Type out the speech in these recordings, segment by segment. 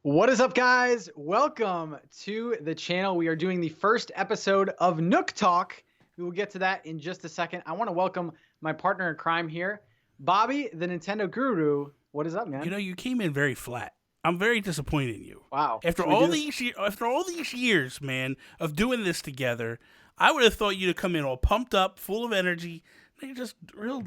What is up, guys? Welcome to the channel. We are doing the first episode of NookTalk. We will get to that in just a second. I want to welcome my partner in crime here, Bobby, the Nintendo Guru. What is up, man? You came in very flat. I'm very disappointed in you. Wow. After Should we all do this? after all these years, man, of doing this together, I would have thought you'd come in all pumped up, full of energy. You're just real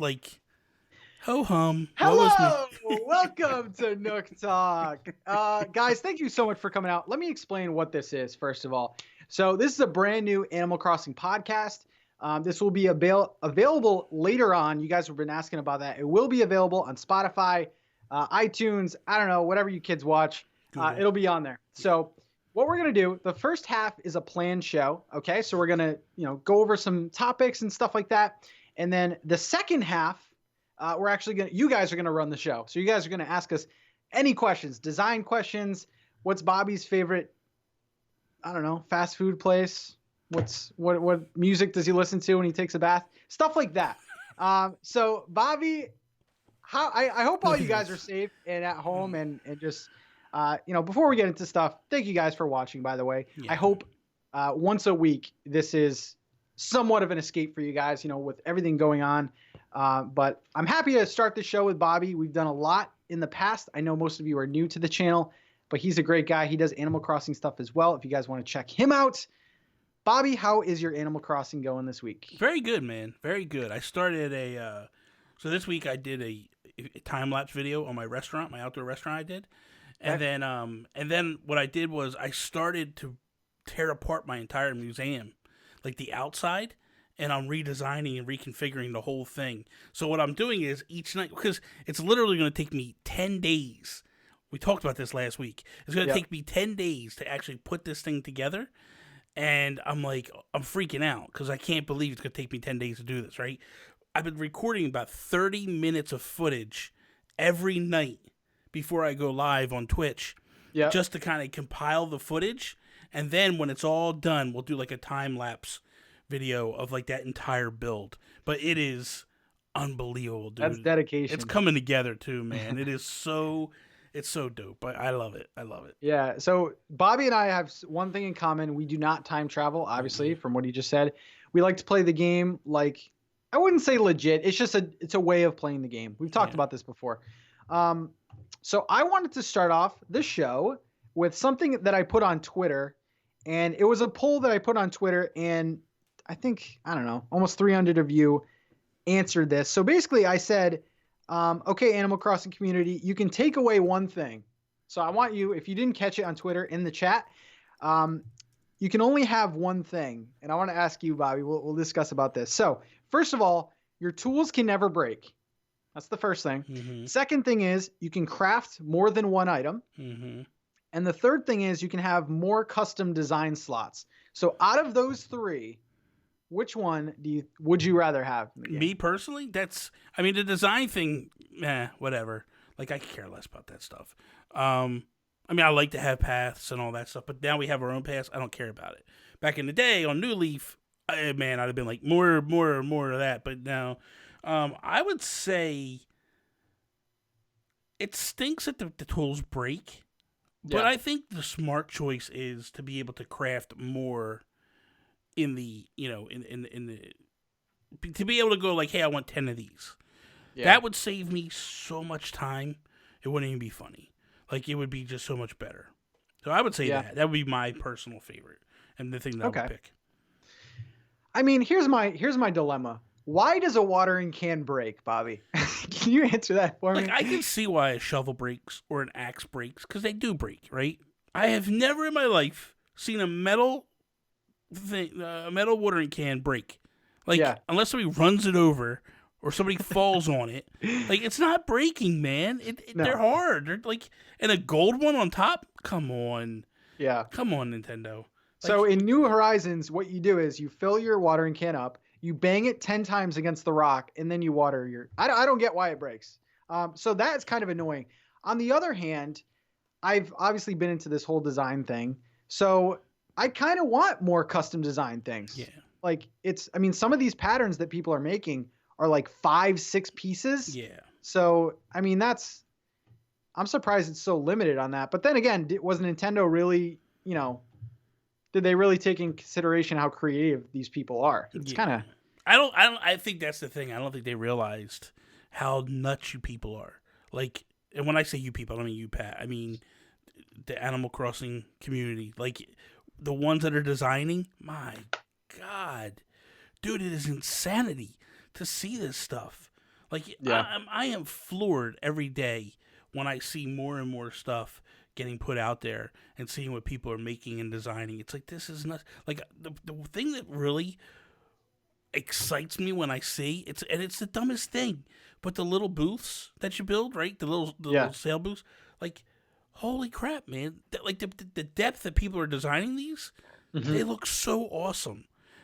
ho hum. Woe is Hello! me. Welcome to NookTalk. Guys, thank you so much for coming out. Let me explain what this is, first of all. So this is a brand new Animal Crossing podcast. This will be available later on. You guys have been asking about that. It will be available on Spotify, iTunes, I don't know, whatever you kids watch. It'll be on there. So what we're going to do, the first half is a planned show. Okay. So we're going to, go over some topics and stuff like that. And then the second half, we're actually you guys are going to run the show. So you guys are going to ask us any questions, design questions. What's Bobby's favorite, I don't know, fast food place? What music does he listen to when he takes a bath? Stuff like that. So Bobby, I hope all you guys are safe and at home and just, before we get into stuff, thank you guys for watching, by the way. Yeah. I hope once a week, this is somewhat of an escape for you guys, with everything going on. But I'm happy to start the show with Bobby. We've done a lot in the past. I know most of you are new to the channel, but he's a great guy. He does Animal Crossing stuff as well. If you guys want to check him out. Bobby, how is your Animal Crossing going this week? Very good, man. Very good. I started so this week I did a time-lapse video on my restaurant, my outdoor restaurant I did. And then what I did was I started to tear apart my entire museum, like the outside, and I'm redesigning and reconfiguring the whole thing. So what I'm doing is each night, because it's literally going to take me 10 days. We talked about this last week. It's going to take me 10 days to actually put this thing together. And I'm freaking out because I can't believe it's going to take me 10 days to do this, right? I've been recording about 30 minutes of footage every night before I go live on Twitch, just to kind of compile the footage. And then when it's all done, we'll do like a time-lapse video of like that entire build. But it is unbelievable, dude. That's dedication. It's coming together too, man. It's so dope. I love it. Yeah. So Bobby and I have one thing in common. We do not time travel, obviously, from what he just said. We like to play the game like, I wouldn't say legit. It's just it's a way of playing the game. We've talked about this before. So I wanted to start off the show with something that I put on Twitter, and it was a poll that I put on Twitter, and I think, I don't know, almost 300 of you answered this. So basically I said, okay, Animal Crossing community, you can take away one thing. So I want you, if you didn't catch it on Twitter in the chat, you can only have one thing. And I want to ask you, Bobby, we'll discuss about this. So first of all, your tools can never break. That's the first thing. Mm-hmm. Second thing is you can craft more than one item. Mm-hmm. And the third thing is you can have more custom design slots. So out of those three, which one would you rather have? Me personally, the design thing, whatever. Like, I could care less about that stuff. I like to have paths and all that stuff, but now we have our own paths. I don't care about it. Back in the day on New Leaf, I'd have been like more of that. But now, I would say it stinks that the tools break. Yeah. But I think the smart choice is to be able to craft more in the, to be able to go like, hey, I want 10 of these. Yeah. That would save me so much time. It wouldn't even be funny. Like, it would be just so much better. So I would say that would be my personal favorite and the thing that I would pick. I mean, here's my dilemma. Why does a watering can break, Bobby? Can you answer that for me? Like, I can see why a shovel breaks or an axe breaks, because they do break, right? I have never in my life seen a metal watering can break. Like, unless somebody runs it over or somebody falls on it. Like, it's not breaking, man. No. They're hard. They're like, and a gold one on top? Come on. Yeah. Come on, Nintendo. Like, so in New Horizons, what you do is you fill your watering can up, you bang it 10 times against the rock, and then you water your... I don't get why it breaks. So that's kind of annoying. On the other hand, I've obviously been into this whole design thing. So I kind of want more custom design things. Yeah. Like, some of these patterns that people are making are like 5-6 pieces. Yeah. So, I'm surprised it's so limited on that. But then again, was Nintendo really, did they really take in consideration how creative these people are? It's kind of. I think that's the thing. I don't think they realized how nuts you people are. Like, and when I say you people, I don't mean you, Pat. I mean the Animal Crossing community. Like, the ones that are designing. My God, dude, it is insanity to see this stuff. Like, Yeah. I am floored every day when I see more and more stuff getting put out there and seeing what people are making and designing. It's like, this is nuts. Like, the thing that really excites me when I see it's the dumbest thing, but the little booths that you build, right? The little sale booths, like, holy crap, man! Like the depth that people are designing these, they look so awesome,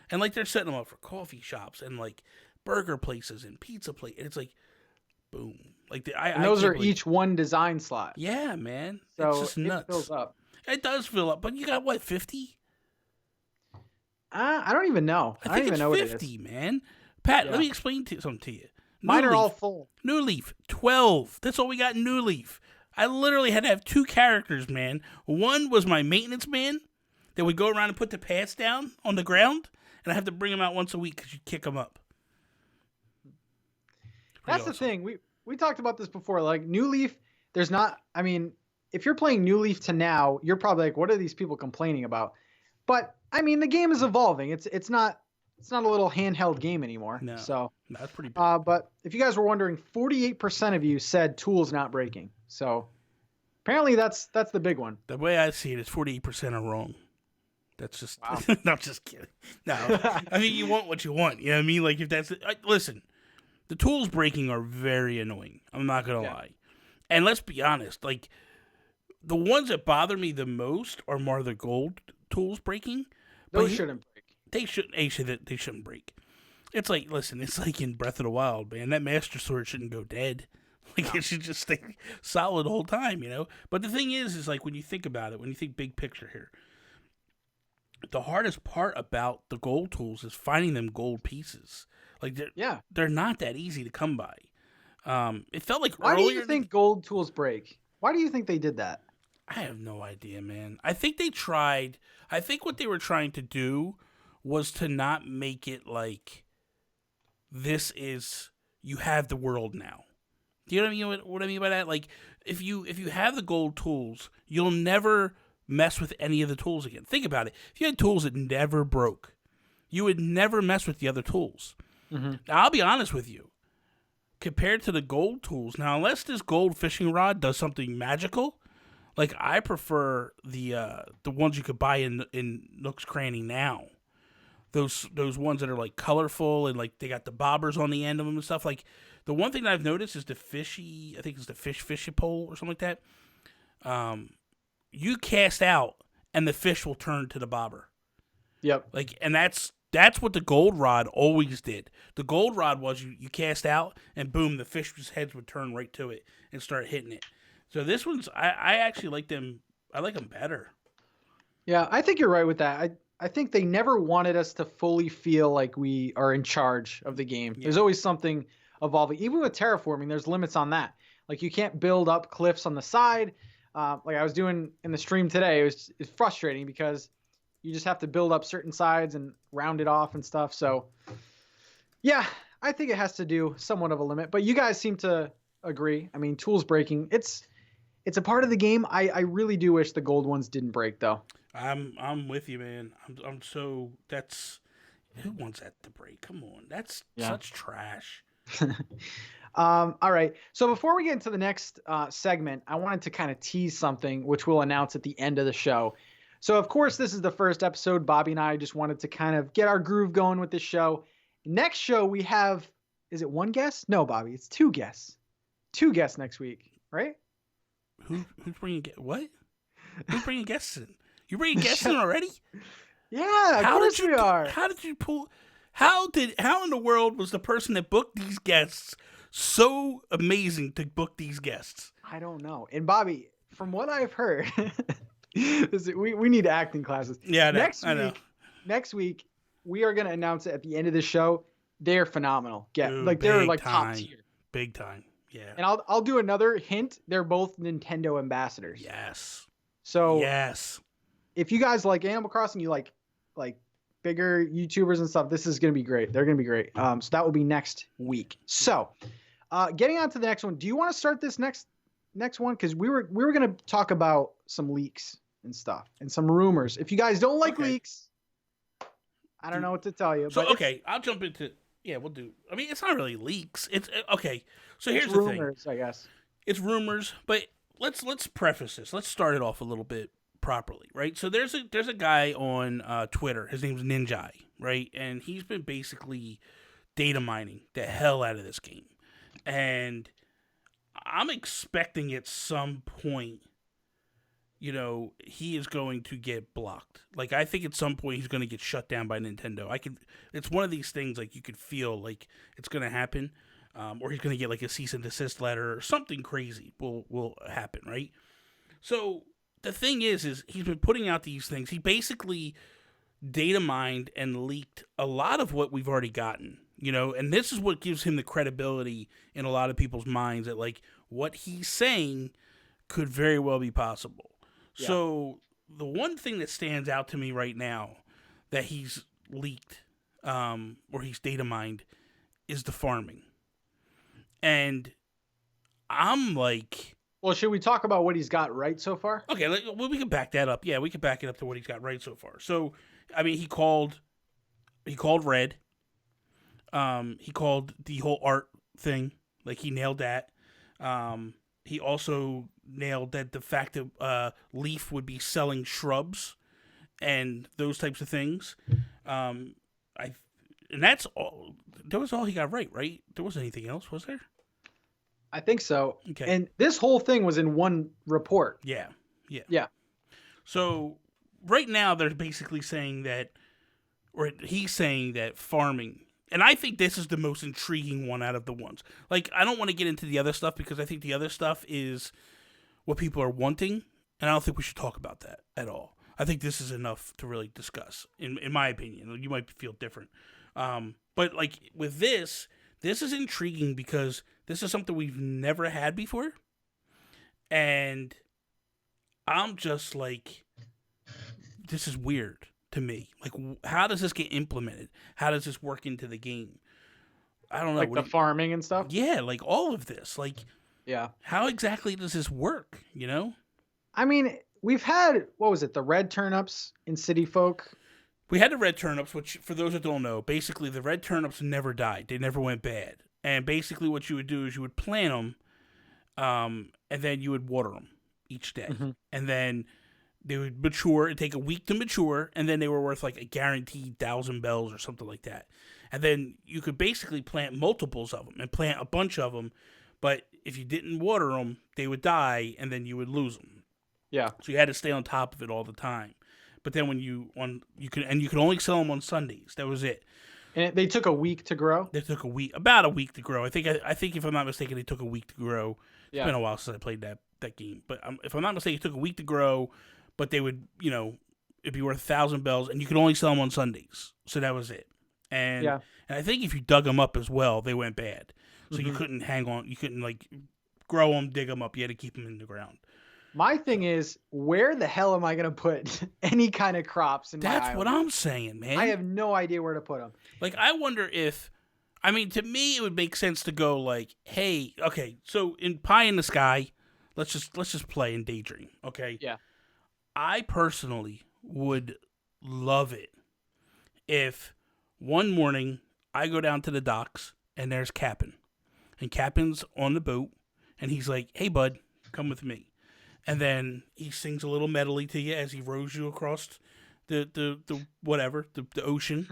and like they're setting them up for coffee shops and like burger places and pizza places. And it's like, boom, like and those are each one design slot. Yeah, man, So it's just nuts. It fills up. It does fill up, but you got what, 50? I don't even know. I think don't even it's know 50, what it is. man. Pat, let me explain something to you. Mine are all full. New Leaf, 12. That's all we got in New Leaf. I literally had to have 2 characters, man. One was my maintenance man that would go around and put the pads down on the ground, and I have to bring him out once a week because you kick him up. That's awesome. The thing. We talked about this before. Like, New Leaf, there's not... I mean, if you're playing New Leaf to now, you're probably like, what are these people complaining about? But, I mean, the game is evolving. It's not a little handheld game anymore. No, so that's pretty big. But if you guys were wondering, 48% of you said tools not breaking. So apparently that's the big one. The way I see it is 48% are wrong. That's just wow. No, I'm just kidding. No, I mean, you want what you want. You know what I mean? Like, if that's listen, the tools breaking are very annoying. I'm not gonna lie. And let's be honest, like, the ones that bother me the most are more the gold tools breaking. Those shouldn't break. They shouldn't break. It's like, listen, it's like in Breath of the Wild, man. That Master Sword shouldn't go dead. Like, it should just stay solid the whole time, you know? But the thing is like, when you think about it, when you think big picture here, the hardest part about the gold tools is finding them gold pieces. Like, they're not that easy to come by. It felt like Why do you think gold tools break? Why do you think they did that? I have no idea, man. I think they tried. I think what they were trying to do was to not make it like, this is, you have the world now. Do you know what I mean by that? Like, if you have the gold tools, you'll never mess with any of the tools again. Think about it. If you had tools that never broke, you would never mess with the other tools. Now, I'll be honest with you. Compared to the gold tools, now, unless this gold fishing rod does something magical, like, I prefer the ones you could buy in Nook's Cranny now. Those ones that are like colorful and like they got the bobbers on the end of them and stuff. Like, the one thing that I've noticed is the fishy, I think it's the fishy pole or something like that. You cast out and the fish will turn to the bobber. Yep. Like, and that's what the gold rod always did. The gold rod was you cast out and boom, the fish's heads would turn right to it and start hitting it. So this one's, I actually like them. I like them better. Yeah, I think you're right with that. I think they never wanted us to fully feel like we are in charge of the game. Yeah. There's always something evolving. Even with terraforming, there's limits on that. Like, you can't build up cliffs on the side. Like I was doing in the stream today, it's frustrating because you just have to build up certain sides and round it off and stuff. So, yeah, I think it has to do somewhat of a limit. But you guys seem to agree. I mean, tools breaking, it's a part of the game. I really do wish the gold ones didn't break, though. I'm with you, man. I'm so, that's, who wants that to break? Come on, that's such trash. All right. So before we get into the next segment, I wanted to kind of tease something, which we'll announce at the end of the show. So, of course, this is the first episode. Bobby and I just wanted to kind of get our groove going with this show. Next show, we have, is it one guest? No, Bobby, it's 2 guests. 2 guests next week, right? Who's bringing what? Who's bringing guests in? You bringing guests in already? Yeah, of course we are. How did you pull? How in the world was the person that booked these guests so amazing to book these guests? I don't know. And Bobby, from what I've heard, we need acting classes. Yeah, I know. Next week, we are going to announce it at the end of the show. They're phenomenal. Dude, like they're like time. top tier. Big time. Yeah. And I'll do another hint. They're both Nintendo ambassadors. Yes. So yes. if you guys like Animal Crossing, you like bigger YouTubers and stuff, this is gonna be great. They're gonna be great. So that will be next week. So getting on to the next one. Do you want to start this next one? Because we were gonna talk about some leaks and stuff and some rumors. If you guys don't like leaks, I don't know what to tell you. So but okay, I'll jump into we'll do. I mean, it's not really leaks. It's okay. So here's the rumors, thing. I guess it's rumors, but let's preface this. Let's start it off a little bit properly, right? So there's a guy on Twitter. His name's Ninja, right? And he's been basically data mining the hell out of this game, and I'm expecting at some point, he is going to get blocked. Like, I think at some point he's going to get shut down by Nintendo. It's one of these things, like, you could feel like it's going to happen, or he's going to get like a cease and desist letter or something crazy will happen, right? So the thing is he's been putting out these things. He basically data mined and leaked a lot of what we've already gotten, and this is what gives him the credibility in a lot of people's minds that, like, what he's saying could very well be possible. Yeah. So the one thing that stands out to me right now that he's leaked, or he's data mined, is the farming. And I'm like... Well, should we talk about what he's got right so far? Okay, well, we can back that up. Yeah, we can back it up to what he's got right so far. So, I mean, he called Red. He called the whole art thing. Like, he nailed that. He also nailed that the fact that Leaf would be selling shrubs and those types of things. And that's all. That was all he got right? There wasn't anything else, was there? I think so. Okay. And this whole thing was in one report. Yeah. So right now they're basically saying that, or he's saying that farming, and I think this is the most intriguing one out of the ones. Like, I don't want to get into the other stuff because I think the other stuff is what people are wanting, and I don't think we should talk about that at all. I think this is enough to really discuss, in my opinion. You might feel different. But, like, with this is intriguing because this is something we've never had before. And I'm just like, this is weird to me. Like, how does this get implemented? How does this work into the game? I don't know. Like the farming and stuff? Yeah, like all of this. Like, yeah. How exactly does this work, I mean, we've had, what was it, the red turnips in City Folk? We had the red turnips, which, for those that don't know, basically the red turnips never died. They never went bad. And basically what you would do is you would plant them, and then you would water them each day. Mm-hmm. And then they would mature. It'd take a week to mature, and then they were worth like a guaranteed 1,000 bells or something like that. And then you could basically plant multiples of them and plant a bunch of them, but if you didn't water them, they would die, and then you would lose them. Yeah. So you had to stay on top of it all the time. But then when you could only sell them on Sundays. That was it. And they took a week to grow? They took about a week to grow. I think if I'm not mistaken, they took a week to grow. Yeah. It's been a while since I played that game. But if I'm not mistaken, it took a week to grow, but they would, it'd be worth 1,000 bells, and you could only sell them on Sundays. So that was it. And I think if you dug them up as well, they went bad. So you couldn't hang on. You couldn't, like, grow them, dig them up. You had to keep them in the ground. My thing is, where the hell am I going to put any kind of crops in my island? That's what I'm saying, man. I have no idea where to put them. Like, I wonder if, I mean, to me, it would make sense to go like, hey, okay, so in Pie in the Sky, let's just play and daydream, okay? Yeah. I personally would love it if one morning I go down to the docks and there's Cap'n. And Cap'n's on the boat, and he's like, hey, bud, come with me. And then he sings a little medley to you as he rows you across the ocean.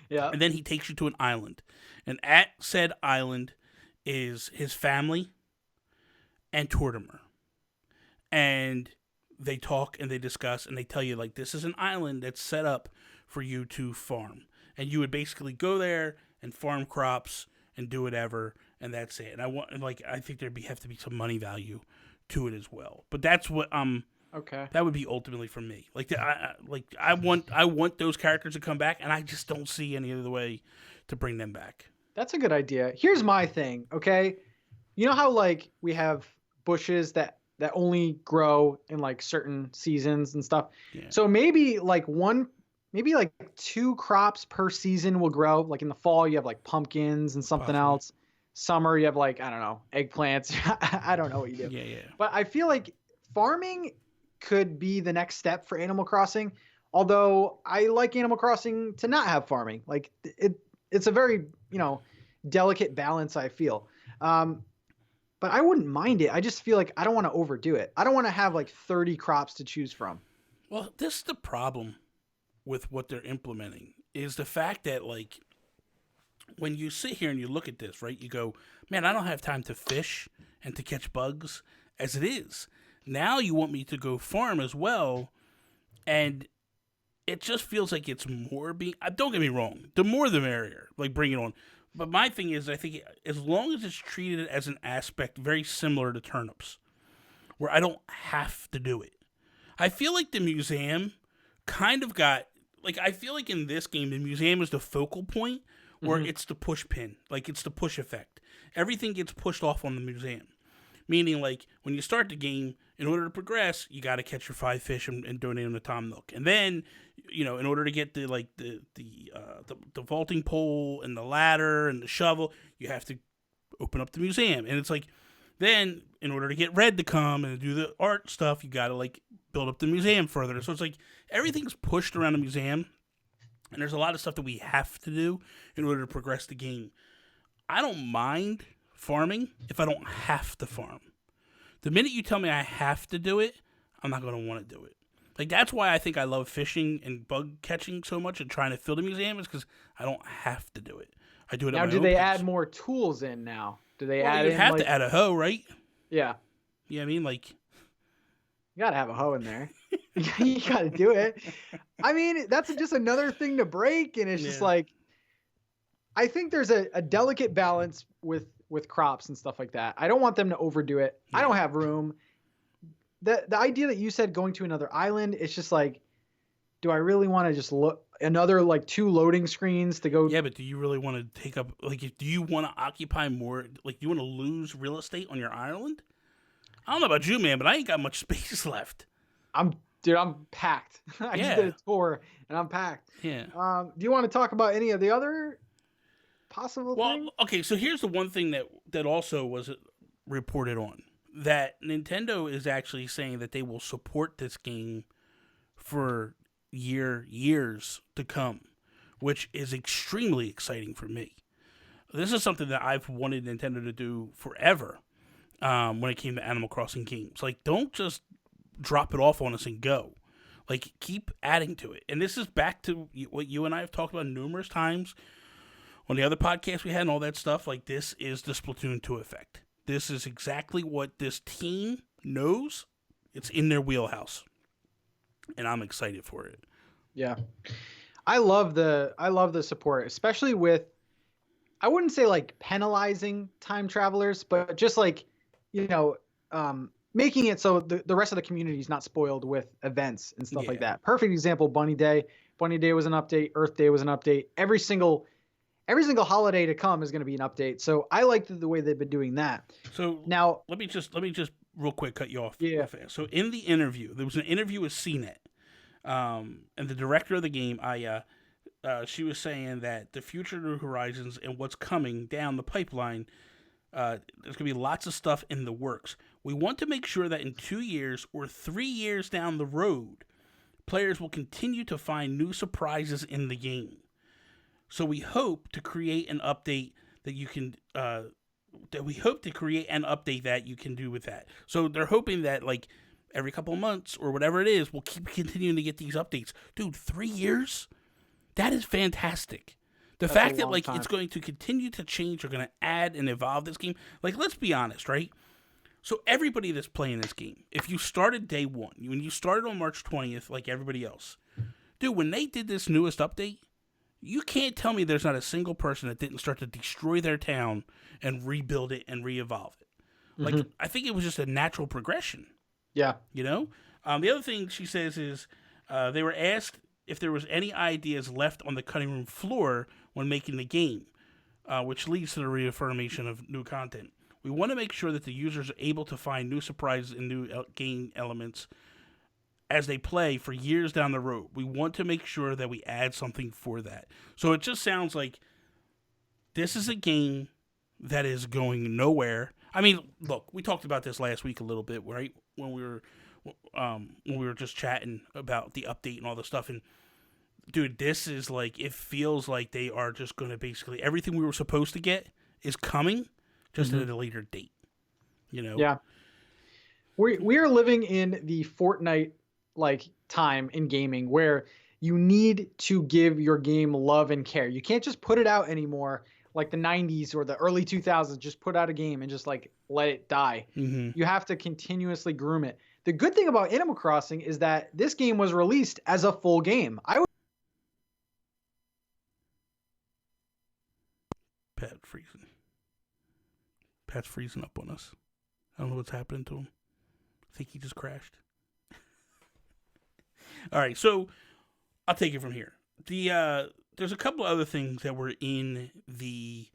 Yeah. And then he takes you to an island. And at said island is his family and Tortimer. And they talk and they discuss and they tell you, like, this is an island that's set up for you to farm. And you would basically go there and farm crops and do whatever, and that's it. And I think there'd have to be some money value to it as well. But that's what okay. That would be ultimately for me. I want those characters to come back, and I just don't see any other way to bring them back. That's a good idea. Here's my thing, okay? you know how like we have bushes that only grow in like certain seasons and stuff. Yeah, So maybe like two crops per season will grow. Like in the fall, you have like pumpkins and something possibly. else. Summer, you have like, I don't know, eggplants. I don't know what you do. Yeah, yeah. But I feel like farming could be the next step for Animal Crossing. Although I like Animal Crossing to not have farming. Like it's a very, delicate balance, I feel. Um, but I wouldn't mind it. I just feel like I don't want to overdo it. I don't want to have like 30 crops to choose from. Well, this is the problem with what they're implementing is the fact that like when you sit here and you look at this, right? You go, man, I don't have time to fish and to catch bugs as it is. Now you want me to go farm as well, and it just feels like it's more being. Don't get me wrong, the more the merrier. Like bring it on. But my thing is, I think as long as it's treated as an aspect very similar to turnips, where I don't have to do it. I feel like the museum kind of got like I feel like in this game the museum is the focal point where it's the push pin, like it's the push effect. Everything gets pushed off on the museum. Meaning, like when you start the game, in order to progress, you got to catch your 5 fish and donate them to Tom Nook, and then, in order to get the vaulting pole and the ladder and the shovel, you have to open up the museum, and it's like, then in order to get Red to come and do the art stuff, you got to like build up the museum further. So it's like everything's pushed around the museum, and there's a lot of stuff that we have to do in order to progress the game. I don't mind farming if I don't have to farm. The minute you tell me I have to do it, I'm not going to want to do it. Like that's why I think I love fishing and bug catching so much and trying to fill the museum is because I don't have to do it. I do it. Now, at my do own they pace. add more tools in now? Do they Well, add you'd in have like to add a hoe, right? yeah, You know what I mean? Like, you gotta have a hoe in there. You gotta do it. I mean, that's just another thing to break, and it's just yeah, like I think there's a delicate balance with crops and stuff like that. I don't want them to overdo it. yeah. I don't have room. The idea that you said going to another island, it's just like, do I really want to just look another like 2 loading screens to go? Yeah, but do you really want to take up like? Do you want to occupy more? Like, do you want to lose real estate on your island? I don't know about you, man, but I ain't got much space left. I'm packed. I just did Yeah, a tour and I'm packed. yeah. Do you want to talk about any of the other possible Well, things? okay. So here's the one thing that also was reported on that Nintendo is actually saying that they will support this game for years to come, which is extremely exciting for me. This is something that I've wanted Nintendo to do forever. When it came to Animal Crossing games, like don't just drop it off on us and go. Like keep adding to it. And this is back to what you and I have talked about numerous times on the other podcasts we had and all that stuff. Like this is the Splatoon 2 effect. This is exactly what this team knows. It's in their wheelhouse, and I'm excited for it. Yeah. I love the support, especially with I wouldn't say like penalizing time travelers, but just like, you know, making it so the rest of the community is not spoiled with events and stuff like Yeah. that. Perfect example, Bunny Day. Bunny Day was an update. Earth Day was an update. Every single holiday to come is going to be an update. So I like the way they've been doing that. So Now, let me just real quick cut you off yeah, real fast. So in the interview, there was an interview with CNET, and the director of the game, she was saying that the future of New Horizons and what's coming down the pipeline, there's gonna be lots of stuff in the works. We want to make sure that in 2 years or 3 years down the road, players will continue to find new surprises in the game. So we hope to create an update that you can that you can do with that. So they're hoping that like every couple of months or whatever it is, we'll keep continuing to get these updates. Dude, 3 years? That is fantastic. The that's a fact that long like time. it's going to continue to change, they're going to add and evolve this game. Like let's be honest, right? So everybody that's playing this game, if you started day one, when you started on March 20th, like everybody else, dude, when they did this newest update, you can't tell me there's not a single person that didn't start to destroy their town and rebuild it and re-evolve it. Like, Hmm. I think it was just a natural progression, Yeah. you know? The other thing she says is they were asked if there was any ideas left on the cutting room floor when making the game, which leads to the reaffirmation of new content. We want to make sure that the users are able to find new surprises and new game elements as they play for years down the road. We want to make sure that we add something for that. So it just sounds like this is a game that is going nowhere. I mean, look, we talked about this last week a little bit, right? When we were just chatting about the update and all the stuff. And dude, this is like, it feels like they are just going to basically everything we were supposed to get is coming, just at a later date. You know? Yeah. We are living in the Fortnite like time in gaming where you need to give your game love and care. You can't just put it out anymore like the 90s or the early 2000s, just put out a game and just like let it die. You have to continuously groom it. The good thing about Animal Crossing is that this game was released as a full game. Pat's freezing up on us. I don't know what's happening to him. I think he just crashed. All right, so I'll take it from here. There's a couple of other things that were in the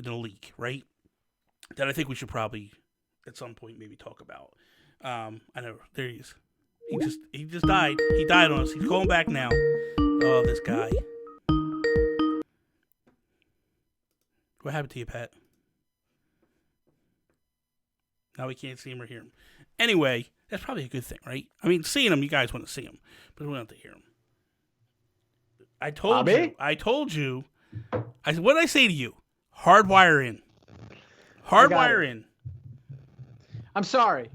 leak, right? That I think we should probably at some point maybe talk about. I know there he is. He just died. He died on us. He's calling back now. Oh, this guy. What happened to you, Pat? Now we can't see him or hear him. Anyway, that's probably a good thing, right? I mean, seeing him, you guys want to see him, but we don't have to hear him. I told you. What did I say to you? Hardwire in. Hardwire in. I'm sorry,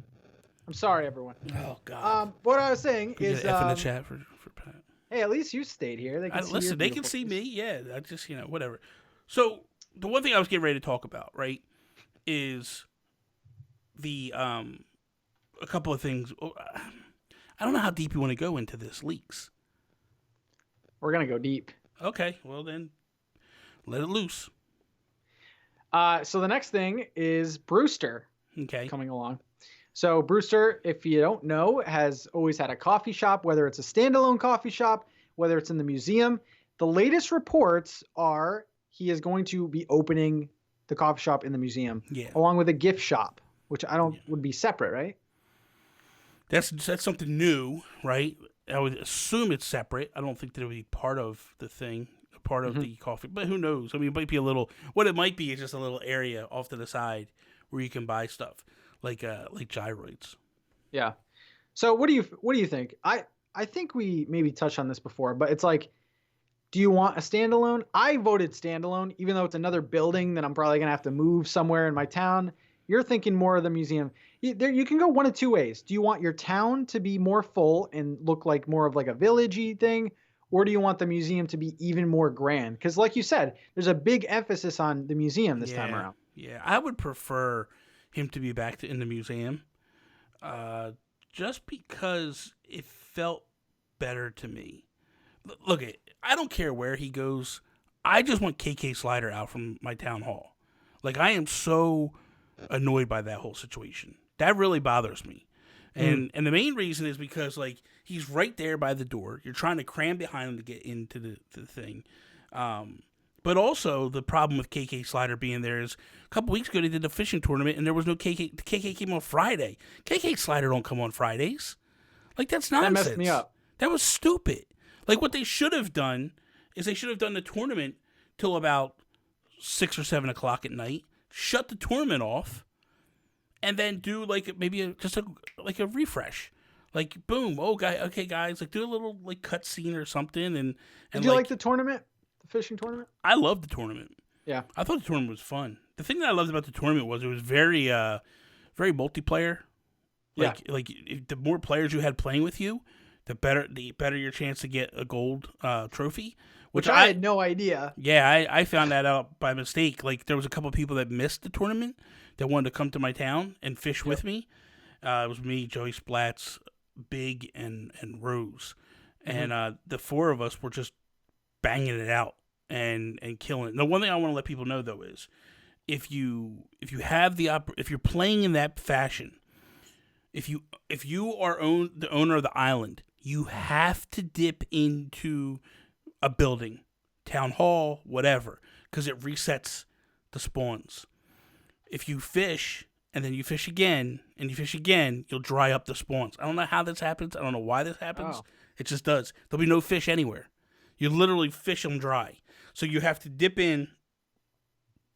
everyone. Oh God. What I was saying is F in the chat for Pat. Hey, at least you stayed here. They can see they can see me. Yeah, I just whatever. So the one thing I was getting ready to talk about, right, is the a couple of things. I don't know how deep you want to go into this leaks. We're gonna go deep. Okay, well then, let it loose. So the next thing is Brewster. Okay. Coming along. So Brewster, if you don't know, has always had a coffee shop, whether it's a standalone coffee shop, whether it's in the museum. The latest reports are he is going to be opening the coffee shop in the museum, along with a gift shop, which I don't would be separate, right? That's something new, right? I would assume it's separate. I don't think that it would be part of the thing, part of the coffee. But who knows? I mean, it might be a little. What it might be is just a little area off to the side where you can buy stuff like gyroids. Yeah. So what do you think? I think we maybe touched on this before, but it's like, do you want a standalone? I voted standalone, even though it's another building that I'm probably gonna have to move somewhere in my town. You're thinking more of the museum. You can go one of two ways. Do you want your town to be more full and look like more of like a village-y thing? Or do you want the museum to be even more grand? Because like you said, there's a big emphasis on the museum this time around. Yeah, I would prefer him to be back in the museum just because it felt better to me. Look, I don't care where he goes. I just want KK Slider out from my town hall. Like, I am so annoyed by that whole situation. That really bothers me. And the main reason is because, like, he's right there by the door. You're trying to cram behind him to get into the thing. But also, the problem with KK Slider being there is a couple weeks ago they did a fishing tournament and there was no KK. The KK came on Friday. KK Slider don't come on Fridays. Like, that's nonsense. That messed me up. That was stupid. Like, what they should have done is they should have done the tournament till about 6 or 7 o'clock at night, shut the tournament off, and then do like maybe a refresh, like boom, okay guys, like do a little like cut scene or something. And did you like the tournament, the fishing tournament? I loved the tournament. Yeah, I thought the tournament was fun. The thing that I loved about the tournament was it was very multiplayer. Like the more players you had playing with you, the better your chance to get a gold trophy. Which I had no idea. Yeah, I found that out by mistake. Like, there was a couple of people that missed the tournament that wanted to come to my town and fish with me. It was me, Joey Splats, Big, and Rose. And the four of us were just banging it out and killing it. The one thing I want to let people know, though, is if you have if you're playing in that fashion, if you are the owner of the island, you have to dip into a building, town hall, whatever, because it resets the spawns. If you fish and then you fish again and you fish again, you'll dry up the spawns. I don't know how this happens. I don't know why this happens. Oh. It just does. There'll be no fish anywhere. You literally fish them dry. So you have to dip in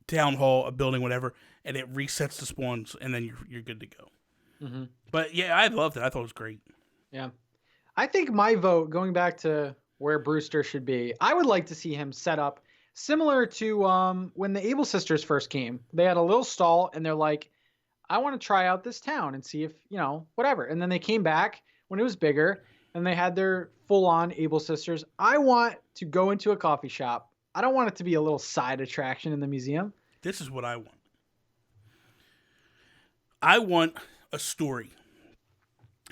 town hall, a building, whatever, and it resets the spawns, and then you're good to go. Mm-hmm. But yeah, I loved it. I thought it was great. Yeah. I think my vote, going back to where Brewster should be, I would like to see him set up similar to when the Able Sisters first came. They had a little stall, and they're like, I want to try out this town and see if, whatever. And then they came back when it was bigger, and they had their full-on Able Sisters. I want to go into a coffee shop. I don't want it to be a little side attraction in the museum. This is what I want. I want a story.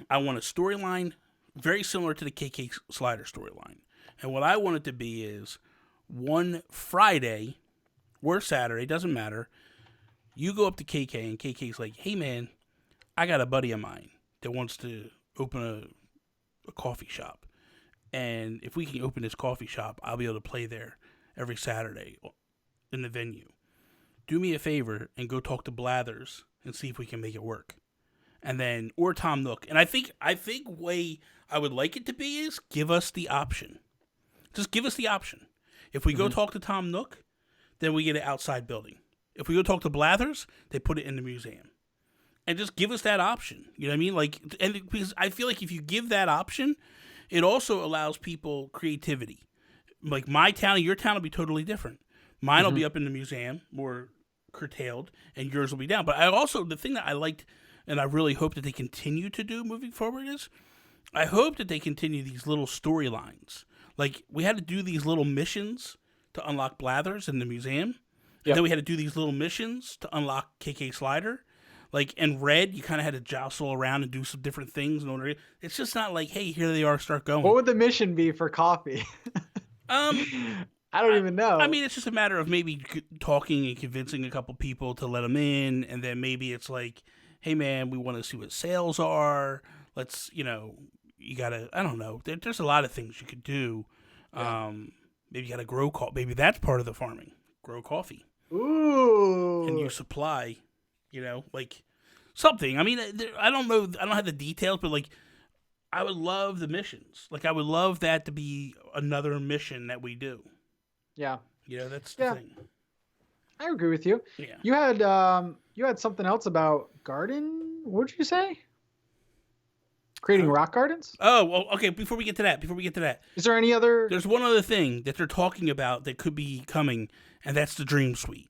I want a storyline very similar to the KK Slider storyline. And what I want it to be is one Friday or Saturday, doesn't matter, you go up to KK and KK's like, hey man, I got a buddy of mine that wants to open a coffee shop. And if we can open this coffee shop, I'll be able to play there every Saturday in the venue. Do me a favor and go talk to Blathers and see if we can make it work. And then, or Tom Nook. And I think way I would like it to be is give us the option. Just give us the option. If we go talk to Tom Nook, then we get an outside building. If we go talk to Blathers, they put it in the museum. And just give us that option. You know what I mean? Like, and because I feel like if you give that option, it also allows people creativity. Like my town and your town will be totally different. Mine will be up in the museum, more curtailed, and yours will be down. But I also, the thing that I liked and I really hope that they continue to do moving forward is I hope that they continue these little storylines. Like we had to do these little missions to unlock Blathers in the museum. And then we had to do these little missions to unlock KK Slider. Like in Red, you kind of had to jostle around and do some different things. It's just not like, hey, here they are, start going. What would the mission be for coffee? I don't even know. I mean, it's just a matter of maybe talking and convincing a couple people to let them in. And then maybe it's like, hey, man, we want to see what sales are. Let's, you got to, I don't know. There's a lot of things you could do. Yeah. Maybe you got to grow coffee. Maybe that's part of the farming. Grow coffee. Ooh. And you supply, like something. I mean, I don't know. I don't have the details, but like, I would love the missions. Like, I would love that to be another mission that we do. Yeah. That's the thing. I agree with you. Yeah. You had something else about garden. What did you say? Creating rock gardens? Oh, well, okay. Before we get to that. Is there any other? There's one other thing that they're talking about that could be coming, and that's the Dream Suite.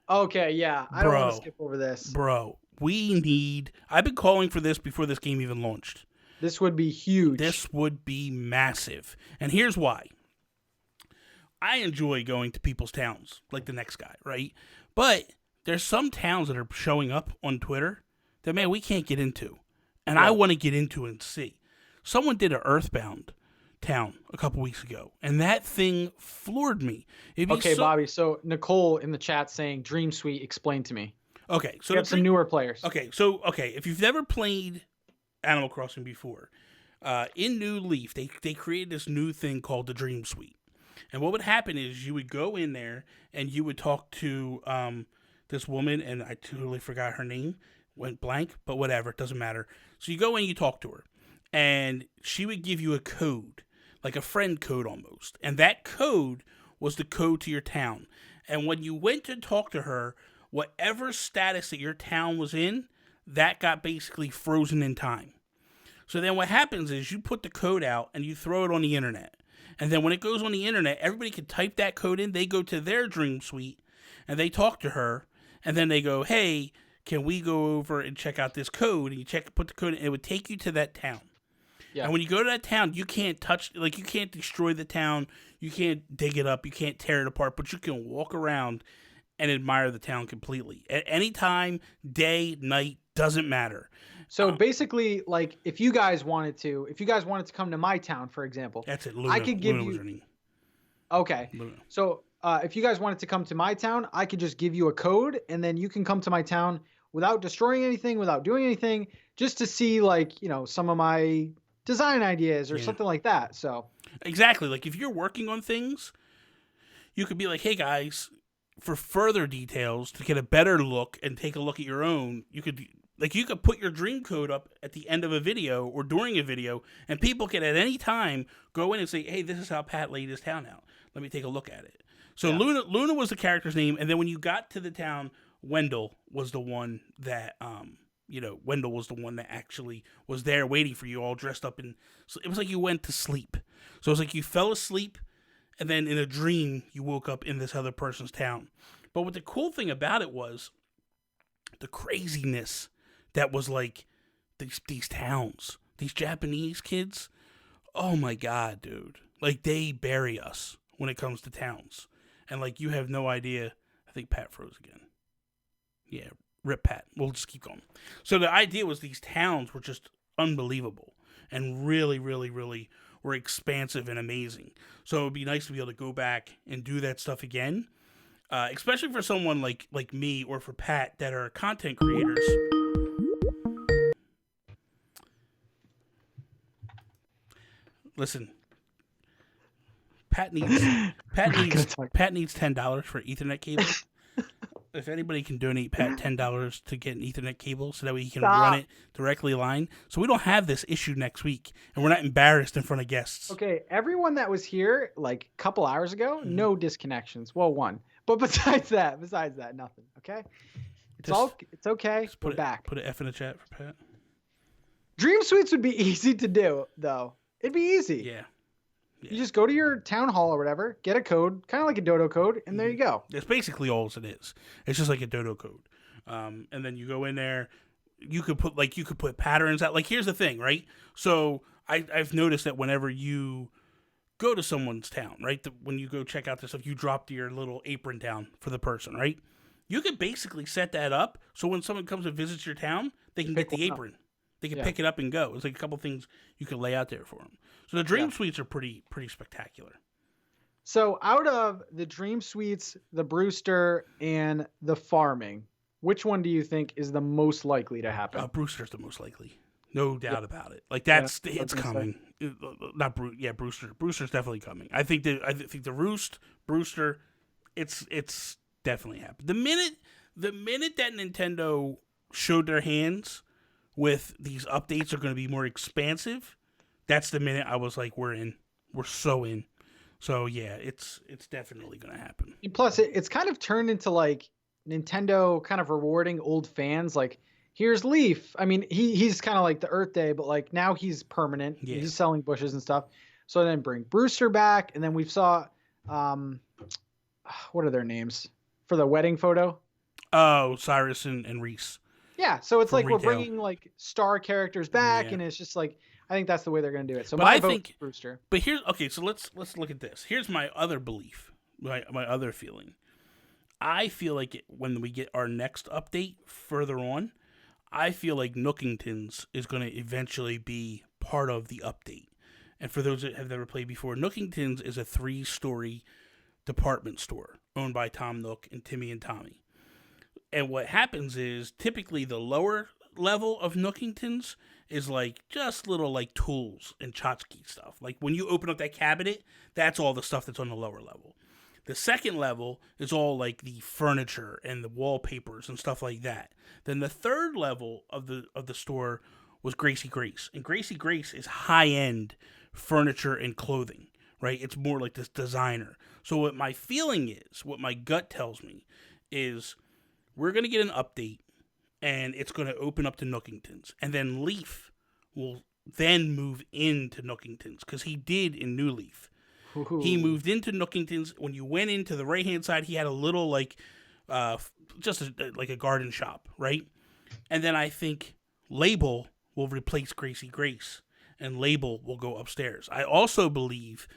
Okay, yeah. I don't want to skip over this. Bro, I've been calling for this before this game even launched. This would be huge. This would be massive. And here's why. I enjoy going to people's towns, like the next guy, right? But there's some towns that are showing up on Twitter that, man, we can't get into. And I want to get into and see. Someone did an Earthbound town a couple weeks ago, and that thing floored me. Okay, Bobby, so Nicole in the chat saying Dream Suite, explain to me. Okay, so we have some newer players. Okay, if you've never played Animal Crossing before, in New Leaf, they created this new thing called the Dream Suite. And what would happen is you would go in there and you would talk to this woman, and I totally forgot her name, went blank, but whatever, it doesn't matter. So you go in, you talk to her, and she would give you a code, like a friend code almost. And that code was the code to your town. And when you went to talk to her, whatever status that your town was in, that got basically frozen in time. So then what happens is you put the code out and you throw it on the internet. And then when it goes on the internet, everybody can type that code in. They go to their Dream Suite and they talk to her. And then they go, hey, can we go over and check out this code? And you put the code in, and it would take you to that town. Yeah. And when you go to that town, you can't you can't destroy the town. You can't dig it up. You can't tear it apart. But you can walk around and admire the town completely. At any time, day, night, doesn't matter. So basically, like, if you guys wanted to come to my town, for example. That's it, Luna. I could give Luna you... Okay. Luna. So if you guys wanted to come to my town, I could just give you a code, and then you can come to my town without destroying anything, without doing anything, just to see, like, some of my design ideas or something like that. So exactly. Like, if you're working on things, you could be like, hey, guys, for further details, to get a better look and take a look at your own, you could put your dream code up at the end of a video or during a video, and people can at any time go in and say, hey, this is how Pat laid his town out. Let me take a look at it. So yeah. Luna was the character's name, and then when you got to the town, Wendell was the one that Wendell was the one that actually was there waiting for you, all dressed up in. So it was like you went to sleep. So it was like you fell asleep, and then in a dream you woke up in this other person's town. But what the cool thing about it was the craziness that was like these towns, these Japanese kids. Oh my god, dude! Like they bury us when it comes to towns, and like you have no idea. I think Pat froze again. Yeah, rip Pat. We'll just keep going. So the idea was these towns were just unbelievable and really, really, really were expansive and amazing. So it would be nice to be able to go back and do that stuff again, especially for someone like me or for Pat that are content creators. Listen, Pat needs $10 for Ethernet cable. If anybody can donate Pat $10 to get an Ethernet cable so that way he can run it directly line, so we don't have this issue next week and we're not embarrassed in front of guests. Okay, everyone that was here like a couple hours ago, no disconnections. Well, one, but besides that, nothing. Okay, it's okay. We're back. Put an F in the chat for Pat. Dream Suites would be easy to do, though. It'd be easy. Yeah. You just go to your town hall or whatever, get a code, kind of like a dodo code, and there you go. That's basically all it is. It's just like a dodo code. And then you go in there, you could put patterns out. Like, here's the thing, right? So I've noticed that whenever you go to someone's town, right, when you go check out this stuff, you drop your little apron down for the person, right? You could basically set that up so when someone comes and visits your town, they can get the apron. They can pick it up and go. It's like a couple things you can lay out there for them. So the Dream Suites are pretty spectacular. So out of the Dream Suites, the Brewster, and the farming, which one do you think is the most likely to happen? Brewster's the most likely. No doubt about it. Like it's coming. Brewster. Brewster's definitely coming. I think the Roost, Brewster, it's definitely happened. The minute that Nintendo showed their hands with these updates are going to be more expansive, that's the minute I was like, we're in. We're so in. So yeah, it's definitely going to happen. And plus, it's kind of turned into like Nintendo kind of rewarding old fans. Like, here's Leaf. I mean, he's kind of like the Earth Day, but like now he's permanent. Yeah. He's selling bushes and stuff. So then bring Brewster back, and then we saw, what are their names for the wedding photo? Oh, Cyrus and Reese. Yeah, so it's like retail. We're bringing like star characters back, and it's just like I think that's the way they're going to do it. So my vote is Brewster. But so let's look at this. Here's my other belief, my other feeling. I feel like when we get our next update further on, I feel like Nookingtons is going to eventually be part of the update. And for those that have never played before, Nookingtons is a 3-story department store owned by Tom Nook and Timmy and Tommy. And what happens is typically the lower level of Nookingtons is like just little like tools and tchotchke stuff. Like when you open up that cabinet, that's all the stuff that's on the lower level. The second level is all like the furniture and the wallpapers and stuff like that. Then the third level of the store was Gracie Grace. And Gracie Grace is high-end furniture and clothing, right? It's more like this designer. So what my feeling is, what my gut tells me is we're going to get an update, and it's going to open up to Nookingtons. And then Leaf will then move into Nookingtons, because he did in New Leaf. Ooh. He moved into Nookingtons. When you went into the right-hand side, he had a little, like, like a garden shop, right? And then I think Label will replace Gracie Grace, and Label will go upstairs. I also believe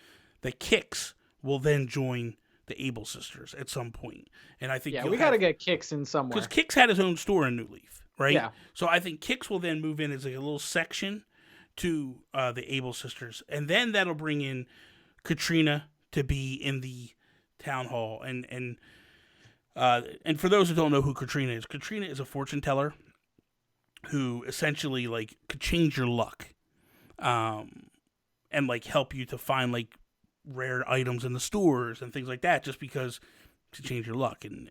that Kix will then join the Able sisters at some point. And I think we got to get Kix in somewhere. Because Kix had his own store in New Leaf, right? Yeah. So I think Kix will then move in as like a little section to the Able sisters. And then that'll bring in Katrina to be in the town hall. And for those who don't know who Katrina is a fortune teller who essentially like could change your luck and like help you to find like rare items in the stores and things like that, just because to change your luck. And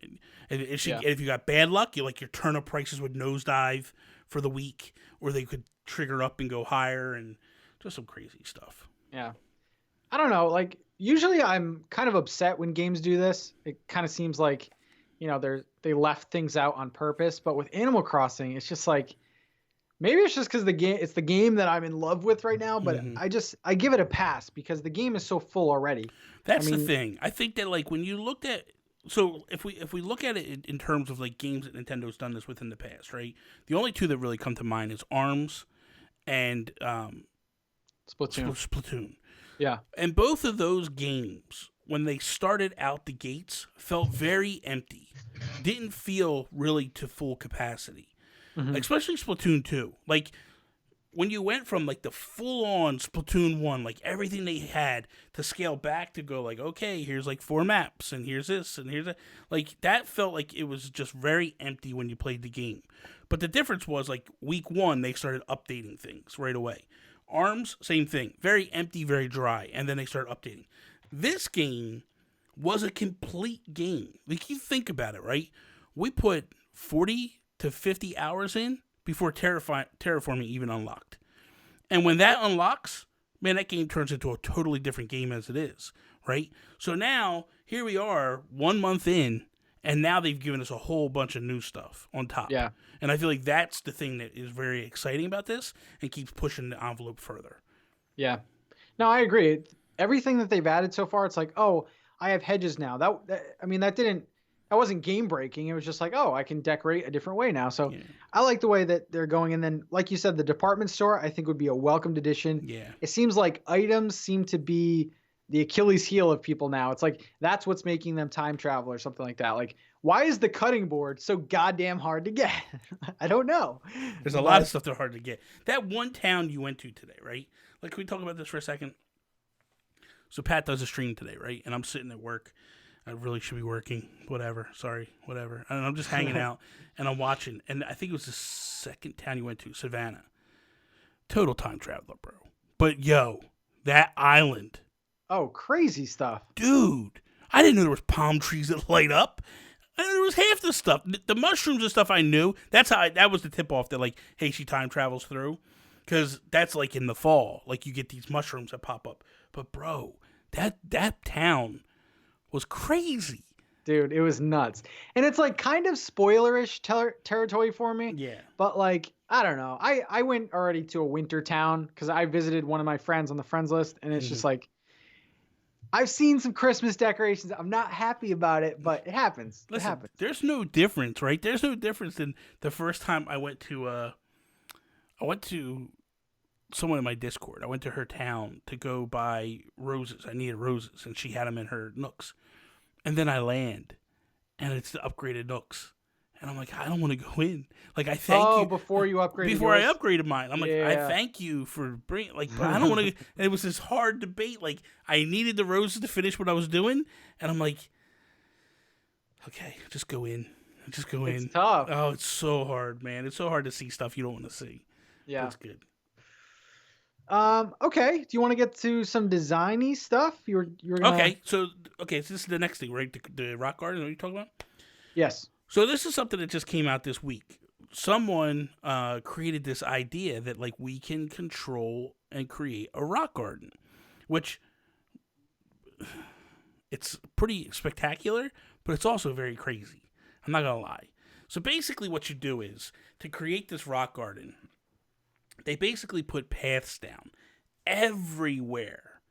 if Yeah. if you got bad luck, your turnip prices would nosedive for the week, or they could trigger up and go higher, and just some crazy stuff. Yeah. I don't know. Like, usually I'm kind of upset when games do this. It kind of seems like, they left things out on purpose. But with Animal Crossing, it's just like, maybe it's just because it's the game that I'm in love with right now. But I give it a pass because the game is so full already. That's the thing. I think that like when you looked at, so if we look at it in terms of like games that Nintendo's done this with in the past, right? The only two that really come to mind is ARMS and Splatoon. Yeah. And both of those games, when they started out the gates, felt very empty. Didn't feel really to full capacity. Especially Splatoon 2. Like, when you went from, like, the full-on Splatoon 1, like, everything they had, to scale back to go, like, okay, here's, like, 4 maps, and here's this, and here's that. Like, that felt like it was just very empty when you played the game. But the difference was, like, week 1, they started updating things right away. ARMS, same thing. Very empty, very dry. And then they started updating. This game was a complete game. Like, you think about it, right? We put 40 to 50 hours in before terraforming even unlocked. And when that unlocks, man, that game turns into a totally different game as it is, right? So now, here we are, 1 month in, and now they've given us a whole bunch of new stuff on top. Yeah. And I feel like that's the thing that is very exciting about this and keeps pushing the envelope further. Yeah. No, I agree. Everything that they've added so far, it's like, oh, I have hedges now. That wasn't game breaking. It was just like, oh, I can decorate a different way now. So I like the way that they're going. And then, like you said, the department store, I think would be a welcomed addition. Yeah. It seems like items seem to be the Achilles heel of people now. It's like, that's what's making them time travel or something like that. Like, why is the cutting board so goddamn hard to get? I don't know. There's a lot of stuff that are hard to get. That one town you went to today, right? Like, can we talk about this for a second? So Pat does a stream today, right? And I'm sitting at work. I really should be working. Whatever. Sorry. Whatever. And I'm just hanging out and I'm watching. And I think it was the second town you went to, Savannah. Total time traveler, bro. But yo, that island. Oh, crazy stuff. Dude, I didn't know there was palm trees that light up. There was half the stuff. The mushrooms and stuff I knew. That was the tip off that like, hey, she time travels through. Because that's like in the fall. Like you get these mushrooms that pop up. But bro, that town was crazy. Dude, it was nuts. And it's like kind of spoilerish territory for me. Yeah. But like, I don't know. I went already to a winter town because I visited one of my friends on the friends list. And it's just like, I've seen some Christmas decorations. I'm not happy about it, but it happens. Listen, it happens. There's no difference, right? There's no difference in the first time I went to someone in my Discord. I went to her town to go buy roses. I needed roses, and she had them in her Nooks. And then I land, and it's the upgraded Nooks. And I'm like, I don't want to go in. Like, I thank you. Oh, before you upgraded Before yours? I upgraded mine. I'm like, I thank you for bringing, like, but I don't want to. And it was this hard debate. Like, I needed the roses to finish what I was doing. And I'm like, okay, just go in. Just go in. It's tough. Oh, it's so hard, man. It's so hard to see stuff you don't want to see. Yeah. That's good. Okay. Do you want to get to some designy stuff? You're gonna... Okay. So this is the next thing, right? The rock garden. What are you talking about? Yes. So this is something that just came out this week. Someone created this idea that like we can control and create a rock garden, which it's pretty spectacular, but it's also very crazy. I'm not gonna lie. So basically, what you do is to create this rock garden. They basically put paths down everywhere.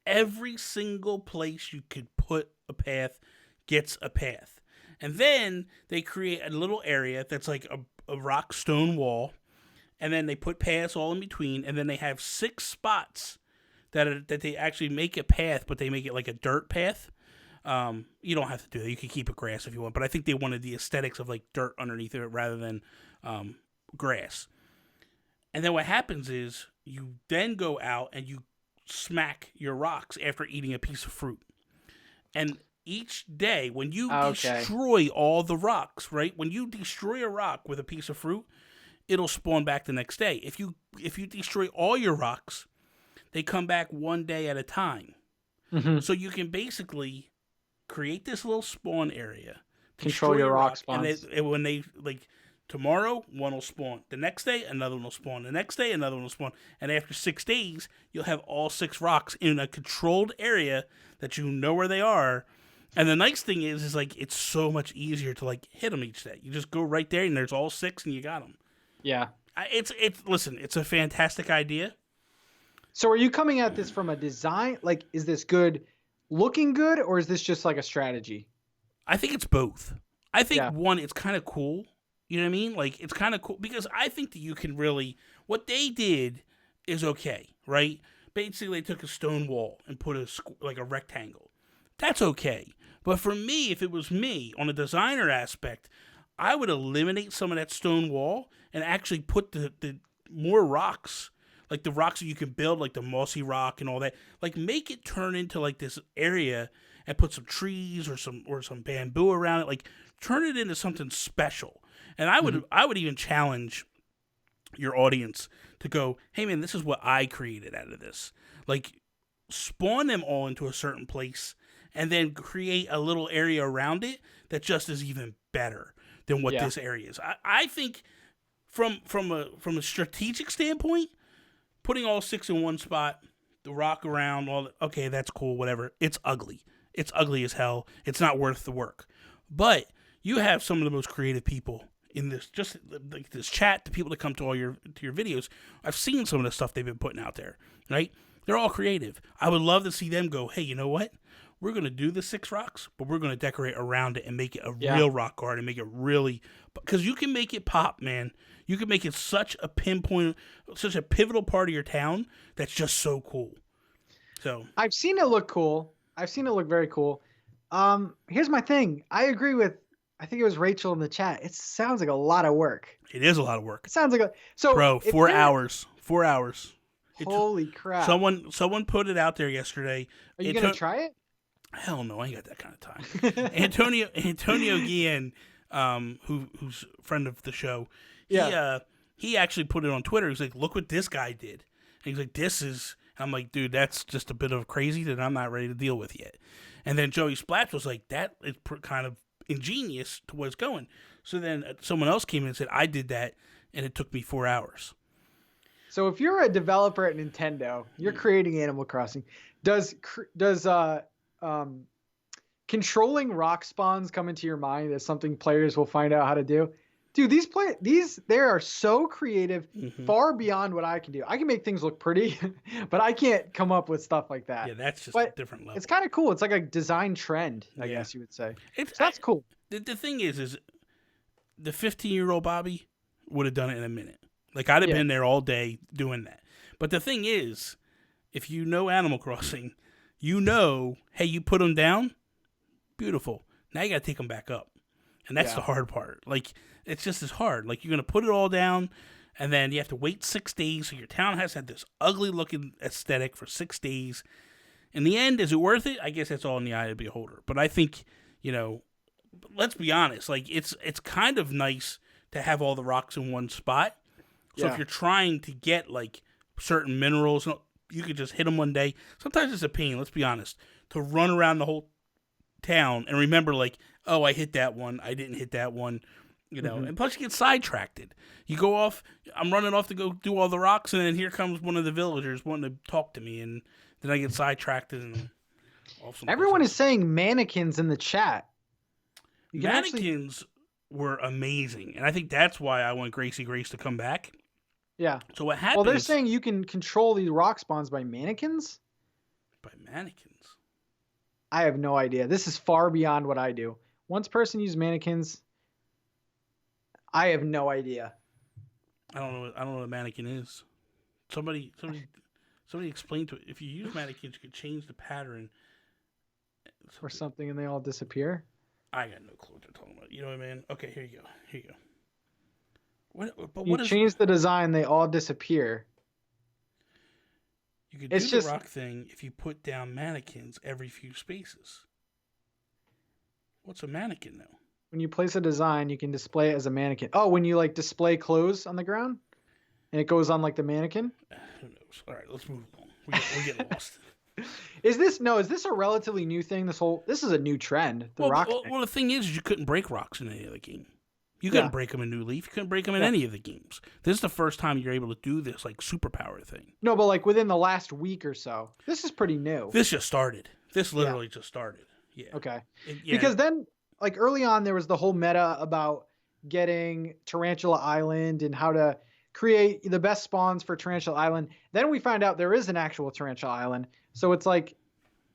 Every single place you could put a path gets a path. And then they create a little area that's like a rock stone wall. And then they put paths all in between. And then they have 6 spots that they actually make a path, but they make it like a dirt path. You don't have to do that. You can keep it grass if you want. But I think they wanted the aesthetics of like dirt underneath it rather than grass. And then what happens is you then go out and you smack your rocks after eating a piece of fruit. And each day when you destroy all the rocks, right? When you destroy a rock with a piece of fruit, it'll spawn back the next day. If you destroy all your rocks, they come back one day at a time. Mm-hmm. So you can basically create this little spawn area. Control your rock spawns. And when they like tomorrow, one will spawn. The next day, another one will spawn. The next day, another one will spawn. And after 6 days, you'll have all 6 rocks in a controlled area that you know where they are. And the nice thing is like it's so much easier to like hit them each day. You just go right there, and there's all 6, and you got them. Yeah. Listen, it's a fantastic idea. So are you coming at this from a design? Like, is this good, looking good, or is this just like a strategy? I think it's both. I think one, it's kind of cool. You know what I mean? Like, it's kind of cool because I think that you can really, what they did is okay, right? Basically, they took a stone wall and put a rectangle. That's okay. But for me, if it was me on a designer aspect, I would eliminate some of that stone wall and actually put the more rocks, like the rocks that you can build, like the mossy rock and all that, like make it turn into like this area and put some trees or some bamboo around it, like turn it into something special. And I would even challenge your audience to go, hey man, this is what I created out of this. Like spawn them all into a certain place and then create a little area around it that just is even better than what this area is. I think from a strategic standpoint, putting all 6 in one spot, the rock around, okay, that's cool, whatever. It's ugly. It's ugly as hell. It's not worth the work. But you have some of the most creative people in this, just like this chat, the people that come to your videos. I've seen some of the stuff they've been putting out there, right? They're all creative. I would love to see them go, hey, you know what? We're going to do the 6 rocks, but we're going to decorate around it and make it a real rock garden, make it really, because you can make it pop, man. You can make it such a pinpoint, such a pivotal part of your town that's just so cool. So I've seen it look cool. I've seen it look very cool. Here's my thing. I agree with, I think it was Rachel in the chat. It sounds like a lot of work. It is a lot of work. It sounds like Bro, 4 hours. 4 hours. Holy crap. Someone put it out there yesterday. Are you going to try it? Hell no, I ain't got that kind of time. Antonio Guillen, who's a friend of the show, he actually put it on Twitter. He's like, look what this guy did. And he's like, this is, I'm like, dude, that's just a bit of crazy that I'm not ready to deal with yet. And then Joey Splats was like, that is kind of ingenious to where it's going. So then someone else came in and said, I did that, and it took me 4 hours. So if you're a developer at Nintendo, you're creating Animal Crossing. Does controlling rock spawns come into your mind as something players will find out how to do? Dude, they are so creative, far beyond what I can do. I can make things look pretty, but I can't come up with stuff like that. Yeah, that's just a different level. It's kind of cool. It's like a design trend, I guess you would say. So that's cool. The thing is the 15-year-old Bobby would have done it in a minute. Like, I'd have been there all day doing that. But the thing is, if you know Animal Crossing, you know, hey, you put them down, beautiful. Now you got to take them back up. And that's the hard part. Like, it's just as hard. Like, you're going to put it all down, and then you have to wait 6 days, so your town has to have this ugly-looking aesthetic for 6 days. In the end, is it worth it? I guess that's all in the eye of the beholder. But I think, you know, let's be honest. Like, it's kind of nice to have all the rocks in one spot. So if you're trying to get, like, certain minerals, you could just hit them one day. Sometimes it's a pain, let's be honest, to run around the whole town and remember, like, oh, I hit that one, I didn't hit that one, you know. And plus you get sidetracked. You go off, I'm running off to go do all the rocks, and then here comes one of the villagers wanting to talk to me, and then I get sidetracked. And everyone is saying mannequins in the chat. Mannequins were amazing, and I think that's why I want Gracie Grace to come back. Yeah. So what happens? Well, they're saying you can control these rock spawns by mannequins? By mannequins? I have no idea. This is far beyond what I do. Once person uses mannequins, I have no idea. I don't know what a mannequin is. Somebody explain to it. If you use mannequins, you can change the pattern. Or something, and they all disappear? I got no clue what they're talking about. You know what I mean? Okay, here you go. You change the design, they all disappear. You could do the rock thing if you put down mannequins every few spaces. What's a mannequin, though? When you place a design, you can display it as a mannequin. Oh, when you, like, display clothes on the ground? And it goes on, like, the mannequin? Who knows? All right, let's move along. We're getting lost. Is this a relatively new thing? This is a new trend. The Well, rock well, thing. well, the thing is you couldn't break rocks in any of the game. You couldn't Yeah. break them in New Leaf. You couldn't break them in Yeah. any of the games. This is the first time you're able to do this like superpower thing. No, but like within the last week or so. This is pretty new. This just started. This literally just started. Yeah. Okay. Yeah. Because then, like early on, there was the whole meta about getting Tarantula Island and how to create the best spawns for Tarantula Island. Then we find out there is an actual Tarantula Island. So it's like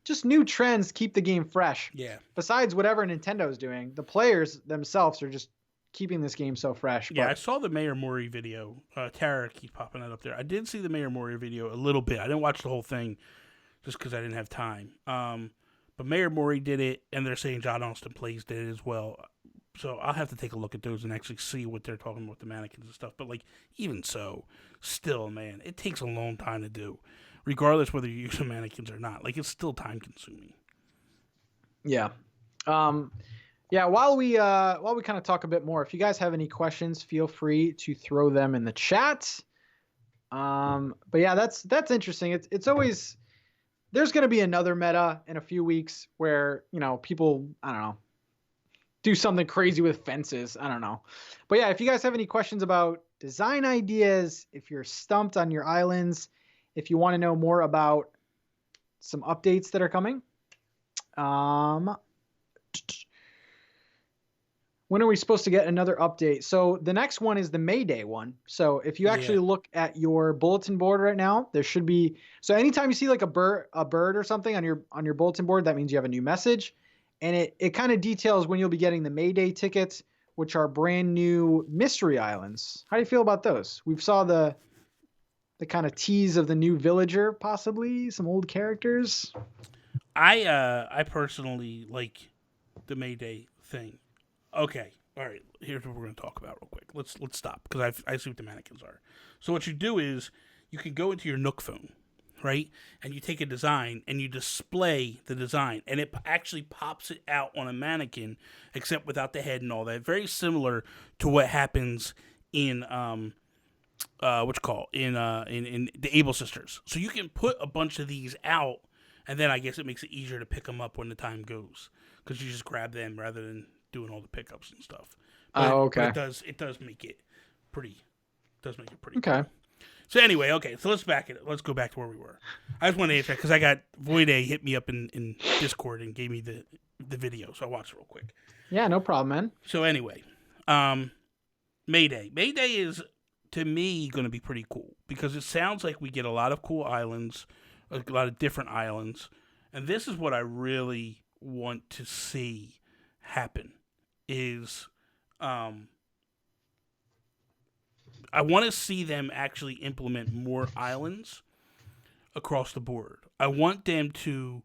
just new trends keep the game fresh. Yeah. Besides whatever Nintendo's doing, the players themselves are just keeping this game so fresh. Yeah, I saw the Mayor Mori video. Tara keeps popping that up there. I did see the Mayor Mori video a little bit. I didn't watch the whole thing just because I didn't have time. But Mayor Mori did it, and they're saying John Austin Plays did it as well. So I'll have to take a look at those and actually see what they're talking about with the mannequins and stuff. But like, even so, still, man, it takes a long time to do, regardless whether you use the mannequins or not. Like, it's still time consuming. Yeah. Yeah, while we kind of talk a bit more, if you guys have any questions, feel free to throw them in the chat. But yeah, that's interesting. It's always there's going to be another meta in a few weeks where, people, I don't know, do something crazy with fences. I don't know. But yeah, if you guys have any questions about design ideas, if you're stumped on your islands, if you want to know more about some updates that are coming, when are we supposed to get another update? So the next one is the May Day one. So if you actually look at your bulletin board right now, there should be. So anytime you see like a bird or something on your bulletin board, that means you have a new message, and it kind of details when you'll be getting the May Day tickets, which are brand new mystery islands. How do you feel about those? We've saw the kind of tease of the new villager, possibly some old characters. I personally like the May Day thing. Okay, all right. Here's what we're going to talk about real quick. Let's stop because I see what the mannequins are. So what you do is you can go into your Nook phone, right, and you take a design and you display the design, and it actually pops it out on a mannequin, except without the head and all that. Very similar to what happens in in the Able Sisters. So you can put a bunch of these out, and then I guess it makes it easier to pick them up when the time goes because you just grab them rather than doing all the pickups and stuff. But okay. But it does make it pretty. Okay. Cool. So anyway, okay. So let's go back to where we were. I just wanted to answer that because I got Voide hit me up in Discord and gave me the video, so I watched it real quick. Yeah, no problem, man. So anyway, May Day. May Day is to me going to be pretty cool because it sounds like we get a lot of cool islands, a lot of different islands, and this is what I really want to see happen. Is I want to see them actually implement more islands across the board. I want them to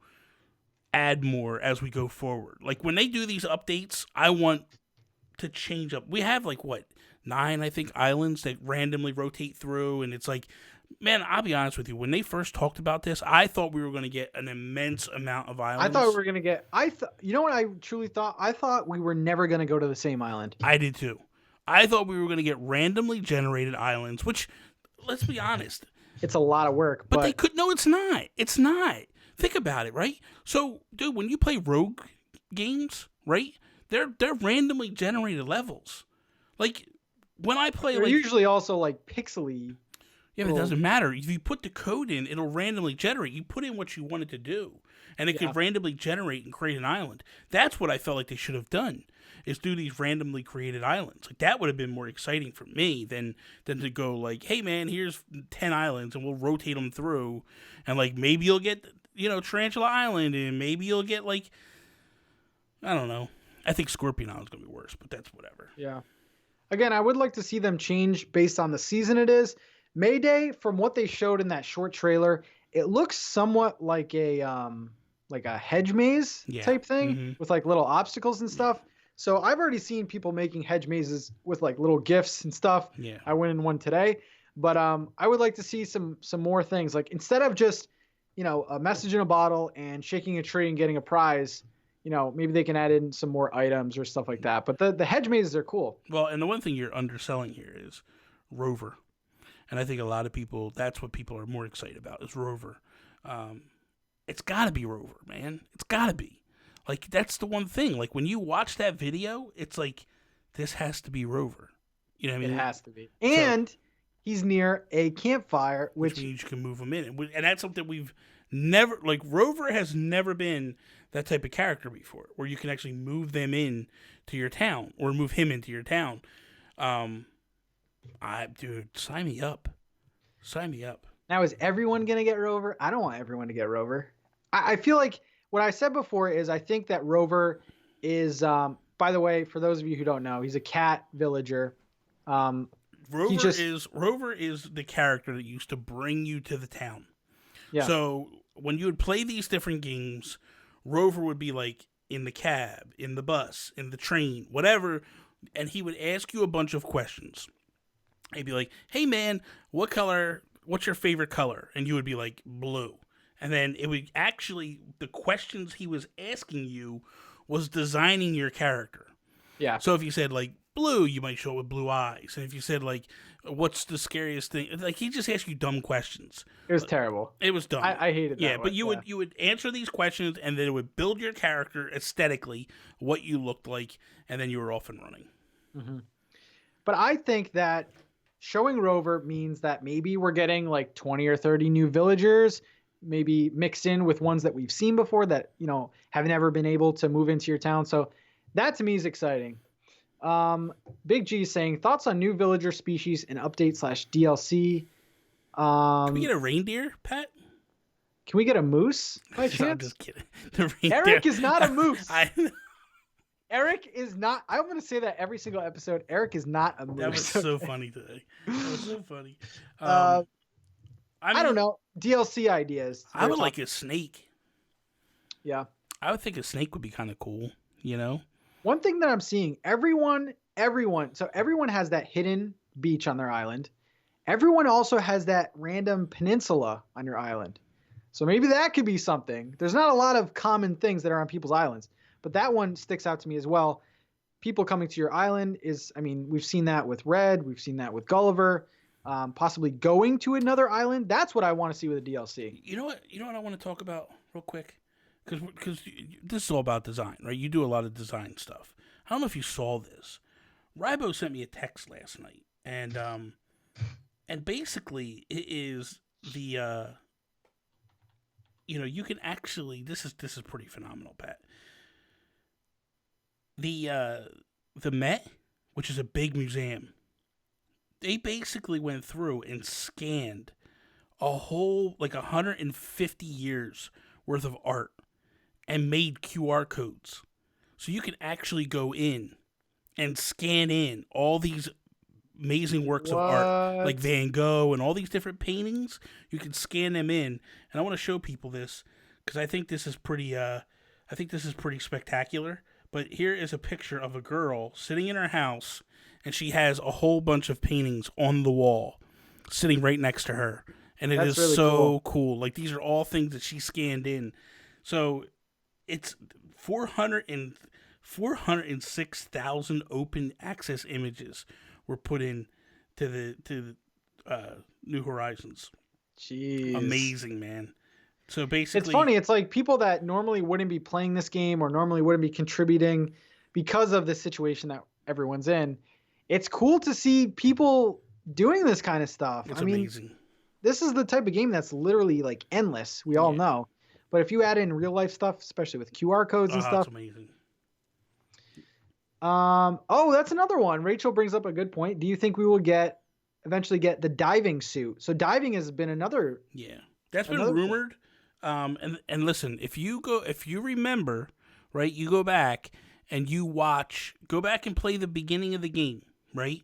add more as we go forward. Like when they do these updates, I want to change up. We have like 9, I think, islands that randomly rotate through, and it's like, man, I'll be honest with you. When they first talked about this, I thought we were going to get an immense amount of islands. I thought we were going to get. You know what I truly thought? I thought we were never going to go to the same island. I did too. I thought we were going to get randomly generated islands, which, let's be honest, it's a lot of work. But they could. No, it's not. It's not. Think about it, right? So, dude, when you play rogue games, right? They're randomly generated levels. Like when I play, they're usually also like pixely. Yeah, but it doesn't matter. If you put the code in, it'll randomly generate. You put in what you want it to do, and it could randomly generate and create an island. That's what I felt like they should have done, is do these randomly created islands. Like that would have been more exciting for me than to go like, hey man, here's 10 islands, and we'll rotate them through, and like maybe you'll get Tarantula Island, and maybe you'll get like, I don't know. I think Scorpion Island's gonna be worse, but that's whatever. Yeah. Again, I would like to see them change based on the season it is. May Day, from what they showed in that short trailer, it looks somewhat like a hedge maze type thing with like little obstacles and stuff. Yeah. So I've already seen people making hedge mazes with like little gifts and stuff. Yeah. I went in one today, but I would like to see some more things, like instead of just a message in a bottle and shaking a tree and getting a prize. Maybe they can add in some more items or stuff like that. But the hedge mazes are cool. Well, and the one thing you're underselling here is Rover. And I think a lot of people, that's what people are more excited about, is Rover. it's got to be Rover, man. It's got to be. Like, that's the one thing. Like, when you watch that video, it's like, this has to be Rover. You know what I mean? It has to be. And he's near a campfire, which means you can move him in. And that's something we've never, like, Rover has never been that type of character before, where you can actually move them in to your town, or move him into your town. Dude, sign me up. Sign me up. Now, is everyone going to get Rover? I don't want everyone to get Rover. I feel like what I said before is I think that Rover is, by the way, for those of you who don't know, he's a cat villager. Rover is the character that used to bring you to the town. Yeah. So when you would play these different games, Rover would be like in the cab, in the bus, in the train, whatever, and he would ask you a bunch of questions. He'd be like, "Hey man, what's your favorite color?" And you would be like, "Blue." And then it would actually, the questions he was asking you was designing your character. Yeah. So if you said like blue, you might show it with blue eyes. And if you said like, what's the scariest thing? Like, he just asked you dumb questions. It was terrible. It was dumb. I hated that. Yeah, but you would answer these questions, and then it would build your character aesthetically, what you looked like, and then you were off and running. Mm-hmm. But I think that showing Rover means that maybe we're getting like 20 or 30 new villagers, maybe mixed in with ones that we've seen before that, have never been able to move into your town. So that to me is exciting. Big G saying thoughts on new villager species and update/DLC. Can we get a reindeer, Pat? Can we get a moose by chance? I'm just kidding. Eric is not a moose. Eric is not. I'm going to say that every single episode. Eric is not a moose. That was so funny today. That was so funny. I don't know. DLC ideas. I would like a snake. Yeah. I would think a snake would be kind of cool, One thing that I'm seeing, everyone has that hidden beach on their island. Everyone also has that random peninsula on your island. So maybe that could be something. There's not a lot of common things that are on people's islands, but that one sticks out to me as well. People coming to your island we've seen that with Red. We've seen that with Gulliver. Possibly going to another island. That's what I want to see with a DLC. You know what I want to talk about real quick? Because this is all about design, right? You do a lot of design stuff. I don't know if you saw this. Rybo sent me a text last night, and basically it is the you can actually this is pretty phenomenal, Pat. The Met, which is a big museum, they basically went through and scanned a whole 150 years worth of art and made QR codes. So you can actually go in and scan in all these amazing works of art, like Van Gogh and all these different paintings. You can scan them in. And I want to show people this because I think this is pretty spectacular. But here is a picture of a girl sitting in her house, and she has a whole bunch of paintings on the wall sitting right next to her. And it is really so cool. Like, these are all things that she scanned in. So it's 406,000 open access images were put in to the New Horizons. Jeez. Amazing, man. So basically, it's funny. It's like people that normally wouldn't be playing this game or normally wouldn't be contributing because of the situation that everyone's in. It's cool to see people doing this kind of stuff. It's amazing. This is the type of game that's literally like endless. We all know. But if you add in real life stuff, especially with QR codes and stuff. That's amazing. That's another one. Rachel brings up a good point. Do you think we will eventually get the diving suit? So diving has been another. Yeah, that's been rumored. And listen, if you remember, right, you go back and go back and play the beginning of the game, right?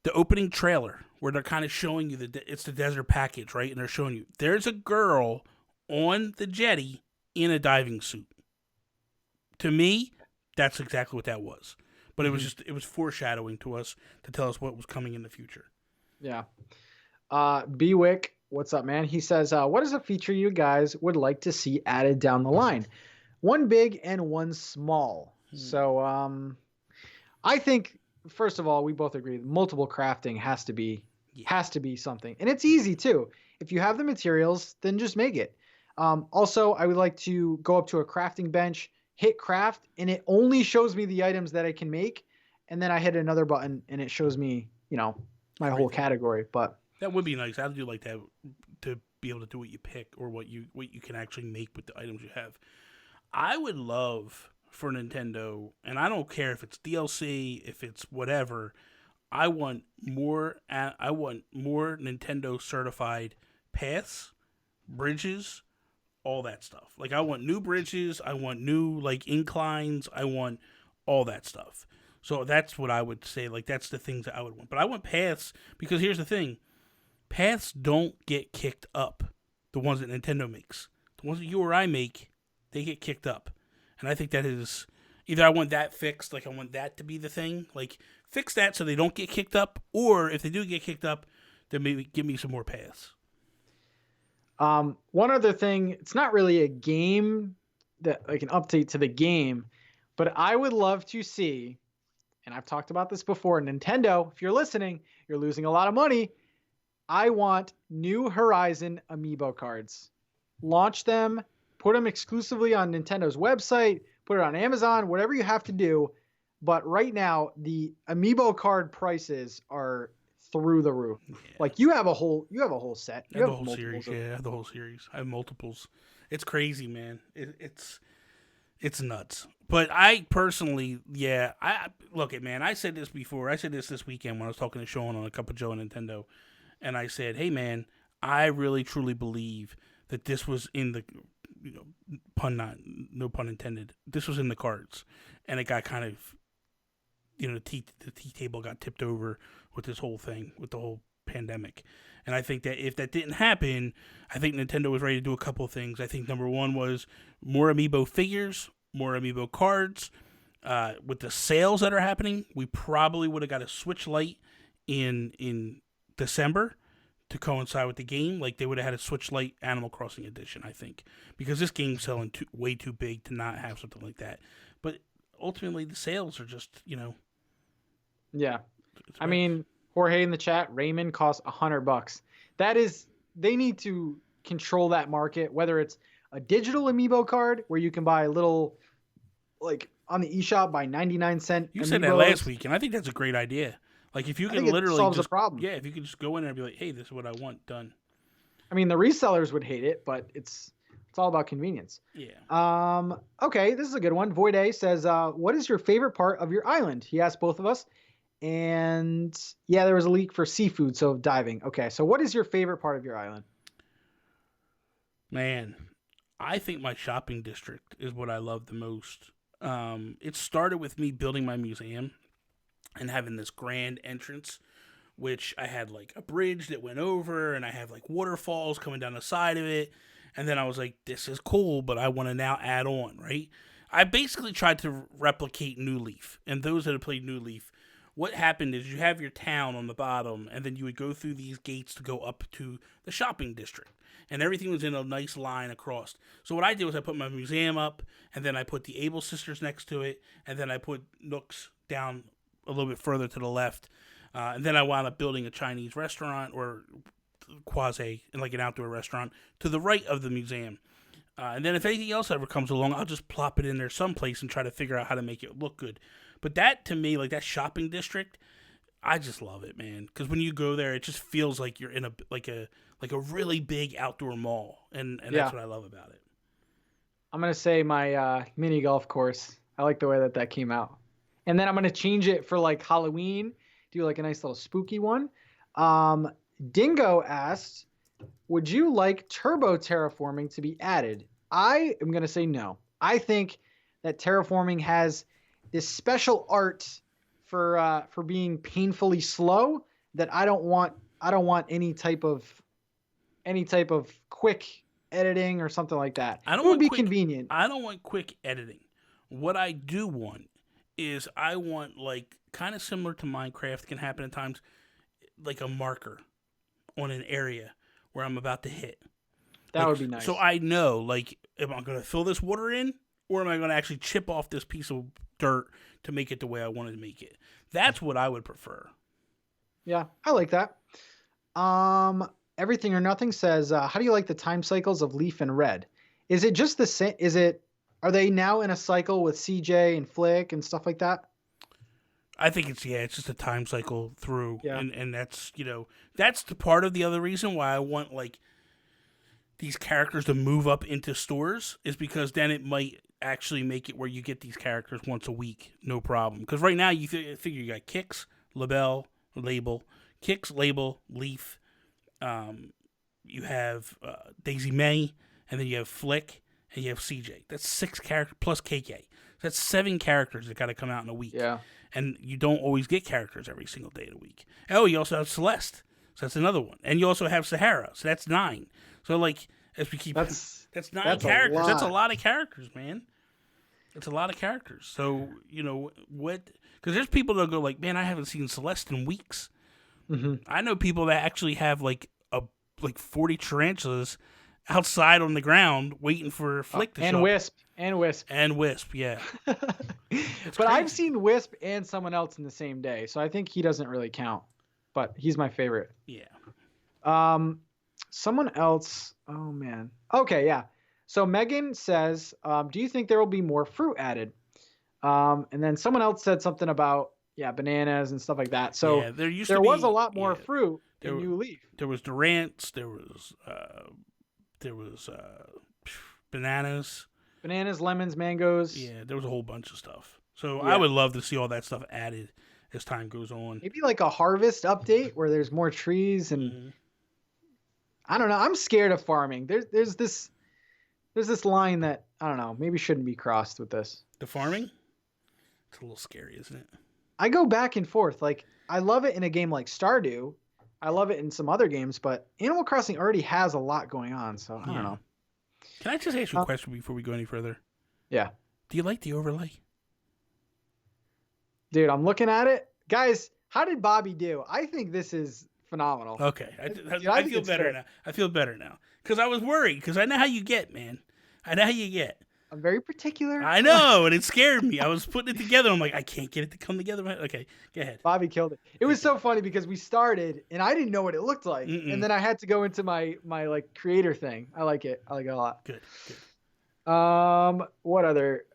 The opening trailer where they're kind of showing you it's the desert package, right? And they're showing you there's a girl on the jetty in a diving suit. To me, that's exactly what that was. But it was foreshadowing to us to tell us what was coming in the future. Yeah. B-Wick, what's up, man? He says, what is a feature you guys would like to see added down the line? One big and one small. So I think, first of all, we both agree multiple crafting has to be something. And it's easy too. If you have the materials, then just make it. Also, I would like to go up to a crafting bench, hit craft, and it only shows me the items that I can make. And then I hit another button and it shows me, my whole Everything. category. But That would be nice. I do like that to be able to do what you pick or what you can actually make with the items you have. I would love for Nintendo, and I don't care if it's DLC, if it's whatever. I want more. I want more Nintendo certified paths, bridges, all that stuff. Like I want new bridges. I want new like inclines. I want all that stuff. So that's what I would say. Like that's the things that I would want. But I want paths because here's the thing: paths don't get kicked up. The ones that Nintendo makes, the ones that you or I make, they get kicked up. And I think that is either I want that fixed, like I want that to be the thing, like fix that so they don't get kicked up, or if they do get kicked up, then maybe give me some more paths. One other thing, it's not really a game that like an update to the game, but I would love to see, and I've talked about this before, Nintendo, if you're listening, you're losing a lot of money. I want New Horizon amiibo cards. Launch them, put them exclusively on Nintendo's website, put it on Amazon, whatever you have to do. But right now, the amiibo card prices are through the roof. Yeah. Like you have a whole set. You have the whole series. Yeah, I have the whole series. I have multiples. It's crazy, man. It's nuts. But I personally, yeah, I look at man. I said this before. I said this weekend when I was talking to Sean on a Cup of Joe and Nintendo, and I said, "Hey, man, I really truly believe that this was in the, no pun intended. This was in the cards, and it got kind of, the tea table got tipped over with this whole thing, with the whole pandemic. And I think that if that didn't happen, I think Nintendo was ready to do a couple of things. I think number one was more amiibo figures, more amiibo cards. With the sales that are happening, we probably would have got a Switch Lite in December to coincide with the game. Like they would have had a Switch Lite Animal Crossing edition, I think, because this game's selling way too big to not have something like that. But ultimately, the sales are just, Yeah. I mean, Jorge in the chat, Raymond costs $100. They need to control that market, whether it's a digital amiibo card where you can buy a little, like on the eShop, buy 99-cent. You said that last week, and I think that's a great idea. Like if you can literally solves just the problem. Yeah, if you could just go in there and be like, hey, this is what I want done. I mean, the resellers would hate it, but it's all about convenience. Yeah. Okay, this is a good one. Void A says, what is your favorite part of your island? He asked both of us. And yeah, there was a leak for seafood, so diving. Okay, so what is your favorite part of your island? Man, I think my shopping district is what I love the most. It started with me building my museum and having this grand entrance, which I had like a bridge that went over, and I have like waterfalls coming down the side of it. And then I was like, this is cool, but I want to now add on, right? I basically tried to replicate New Leaf, and those that have played New Leaf, what happened is you have your town on the bottom, and then you would go through these gates to go up to the shopping district. And everything was in a nice line across. So what I did was I put my museum up, and then I put the Able Sisters next to it, and then I put Nook's down a little bit further to the left. And then I wound up building a Chinese restaurant, or quasi, like an outdoor restaurant, to the right of the museum. And then if anything else ever comes along, I'll just plop it in there someplace and try to figure out how to make it look good. But that, to me, like that shopping district, I just love it, man. Because when you go there, it just feels like you're in a really big outdoor mall, and that's what I love about it. I'm gonna say my mini golf course. I like the way that came out, and then I'm gonna change it for like Halloween. Do like a nice little spooky one. Dingo asked, "Would you like turbo terraforming to be added?" I am gonna say no. I think that terraforming has this special art for being painfully slow that I don't want any type of quick editing or something like that. It would be convenient. I don't want quick editing. What I do want is I want, like, kind of similar to Minecraft can happen at times, like a marker on an area where I'm about to hit. That would be nice. So I know, like, am I going to fill this water in, or am I going to actually chip off this piece of dirt to make it the way I wanted to make it? That's what I would prefer. Yeah, I like that. Everything or Nothing says, how do you like the time cycles of Leaf and Red? Is it just the same? Are they now in a cycle with CJ and Flick and stuff like that? I think it's just a time cycle through, Yeah. and that's that's the part of the other reason why I want like these characters to move up into stores is because then it might actually make it where you get these characters once a week, no problem. Because right now you figure you got Kix, Label, Kix, Label, Leaf. You have Daisy May, and then you have Flick, and you have CJ. That's 6 characters plus KK. That's 7 characters that got to come out in a week. Yeah. And you don't always get characters every single day of the week. Oh, you also have Celeste. So that's another one. And you also have Sahara. So that's 9. So, like, as we keep... That's 9 characters. That's a lot of characters, man. It's a lot of characters. So, what... Because there's people that go like, man, I haven't seen Celeste in weeks. Mm-hmm. I know people that actually have, like 40 tarantulas outside on the ground waiting for Flick to show up. And Wisp, yeah. But crazy. I've seen Wisp and someone else in the same day, so I think he doesn't really count. But he's my favorite. Yeah. Someone else. Oh man. Okay, yeah. So Megan says, "Do you think there will be more fruit added?" And then someone else said something about bananas and stuff like that. So yeah, there was a lot more fruit in New Leaf. There was Durant's. There was bananas. Bananas, lemons, mangoes. Yeah, there was a whole bunch of stuff. So Yeah. I would love to see all that stuff added as time goes on. Maybe like a harvest update where there's more trees and I don't know. I'm scared of farming. There's this line that I don't know. Maybe shouldn't be crossed with this. The farming? It's a little scary, isn't it? I go back and forth. Like I love it in a game like Stardew. I love it in some other games, but Animal Crossing already has a lot going on. So I don't know. Can I just ask you a question before we go any further? Yeah. Do you like the overlay? Dude, I'm looking at it. Guys, how did Bobby do? I think this is phenomenal. Okay. I feel better now. I feel better now. Because I was worried. Because I know how you get, man. I know how you get. I'm very particular. I know, and it scared me. I was putting it together. I'm like, I can't get it to come together. Okay, go ahead. Bobby killed it. It was so funny because we started, and I didn't know what it looked like. And then I had to go into my like creator thing. I like it. I like it a lot. Good. What other?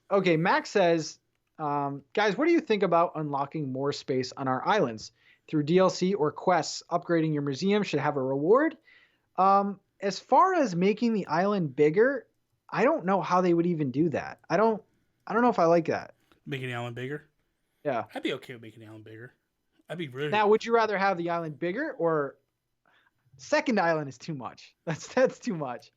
Okay, Max says, guys, what do you think about unlocking more space on our islands through DLC or quests? Upgrading your museum should have a reward. As far as making the island bigger, I don't know how they would even do that. I don't know if I like that. Making the island bigger? Yeah. I'd be okay with making the island bigger. I'd be really. Now, would you rather have the island bigger or second island is too much? That's too much.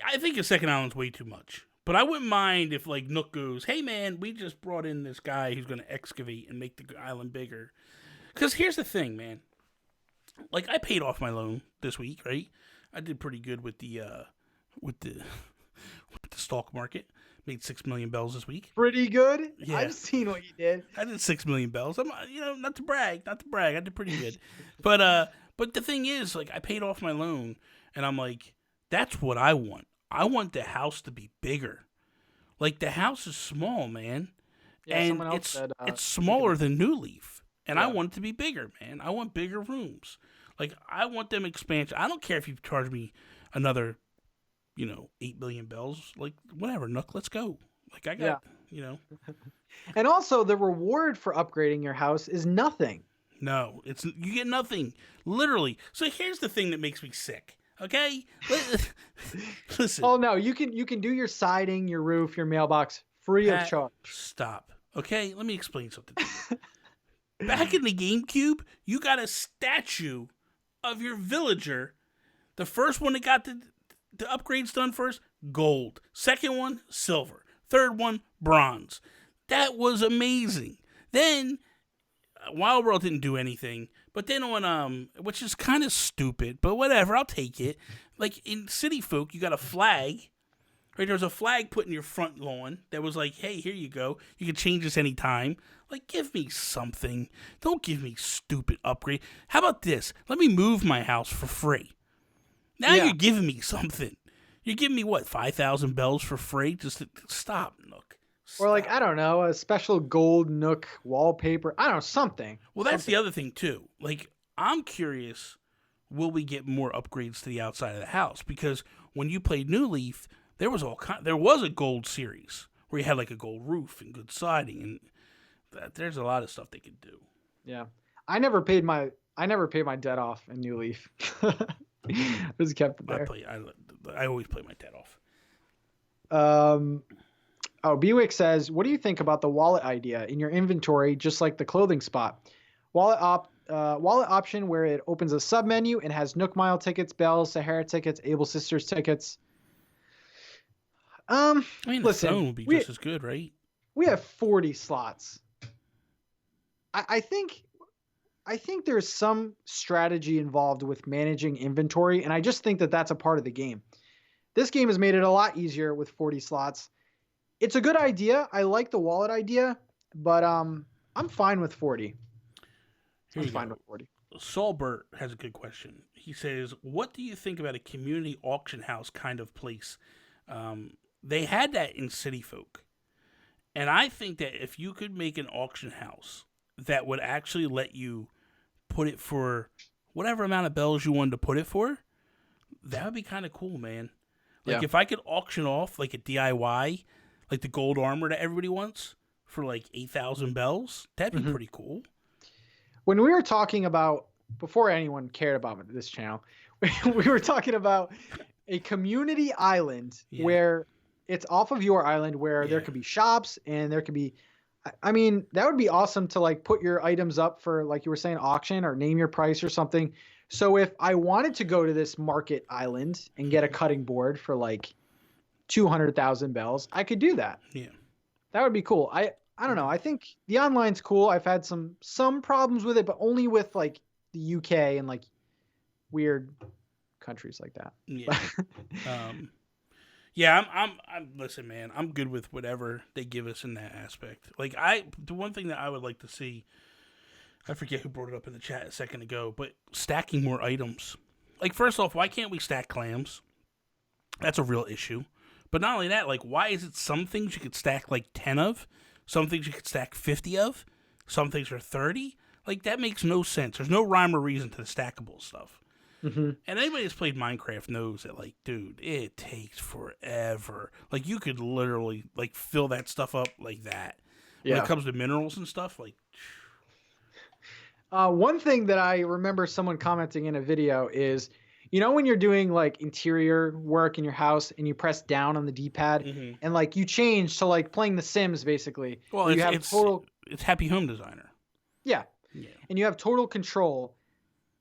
I think a second island's way too much. But I wouldn't mind if like Nook goes, hey man, we just brought in this guy who's going to excavate and make the island bigger. Because here's the thing, man. Like I paid off my loan this week, right? I did pretty good with the stock market. Made 6 million bells this week. Pretty good. Yeah. I've seen what you did. I did 6 million bells. I'm not to brag. I did pretty good. But the thing is, like I paid off my loan, and I'm like, that's what I want. I want the house to be bigger. Like the house is small, man, Yeah, and it's smaller than New Leaf. And I want it to be bigger, man. I want bigger rooms. Like, I want them expansion. I don't care if you charge me another, 8 billion bells. Like, whatever, Nook, let's go. Like, I got, And also, the reward for upgrading your house is nothing. No, you get nothing. Literally. So here's the thing that makes me sick. Okay? Listen. Oh, no. You can do your siding, your roof, your mailbox free of charge. Stop. Okay? Let me explain something to you. Back in the GameCube, you got a statue of your villager. The first one that got the upgrades done first, gold. Second one, silver. Third one, bronze. That was amazing. Then, Wild World didn't do anything. But then on, which is kind of stupid, but whatever, I'll take it. Like, in City Folk, you got a flag. Right, there was a flag put in your front lawn that was like, hey, here you go. You can change this anytime. Like, give me something. Don't give me stupid upgrade. How about this? Let me move my house for free. Now you're giving me something. You're giving me, what, 5,000 bells for free? Just stop, Nook. Stop. Or like, I don't know, a special gold Nook wallpaper. I don't know, something. Well, that's the other thing, too. Like, I'm curious, will we get more upgrades to the outside of the house? Because when you played New Leaf, there was a gold series where you had like a gold roof and good siding, and there's a lot of stuff they could do. Yeah, I never paid my debt off in New Leaf. Just kept it there. I always play my debt off. Bewick says, what do you think about the wallet idea in your inventory, just like the clothing spot? Wallet option where it opens a sub menu and has Nook Mile tickets, Bell, Sahara tickets, Able Sisters tickets. I mean, listen, the phone would be just as good, right? We have 40 slots. I think there's some strategy involved with managing inventory, and I just think that that's a part of the game. This game has made it a lot easier with 40 slots. It's a good idea. I like the wallet idea, but I'm fine with 40. I'm fine with 40. Saulbert has a good question. He says, what do you think about a community auction house kind of place? They had that in City Folk. And I think that if you could make an auction house that would actually let you put it for whatever amount of bells you wanted to put it for, that would be kind of cool, man. Like, if I could auction off, like, a DIY, like the gold armor that everybody wants for, like, 8,000 bells, that'd be pretty cool. When we were talking about, before anyone cared about this channel, we were talking about a community island where it's off of your island where there could be shops and there could be, I mean, that would be awesome to like put your items up for, like you were saying, auction or name your price or something. So if I wanted to go to this market island and get a cutting board for like 200,000 bells, I could do that. Yeah. That would be cool. I don't know. I think the online's cool. I've had some problems with it, but only with like the UK and like weird countries like that. Yeah. I'm listen, man, I'm good with whatever they give us in that aspect. Like the one thing that I would like to see, I forget who brought it up in the chat a second ago, but stacking more items. Like, first off, why can't we stack clams? That's a real issue. But not only that, like, why is it some things you could stack like 10 of? Some things you could stack 50 of? Some things are 30? Like, that makes no sense. There's no rhyme or reason to the stackable stuff. And anybody that's played Minecraft knows that, like, dude, it takes forever. Like, you could literally, like, fill that stuff up like that. When it comes to minerals and stuff, like... One thing that I remember someone commenting in a video is, you know, when you're doing like interior work in your house and you press down on the D-pad and like you change to like playing The Sims basically. Well, it's Happy Home Designer. Yeah. And you have total control.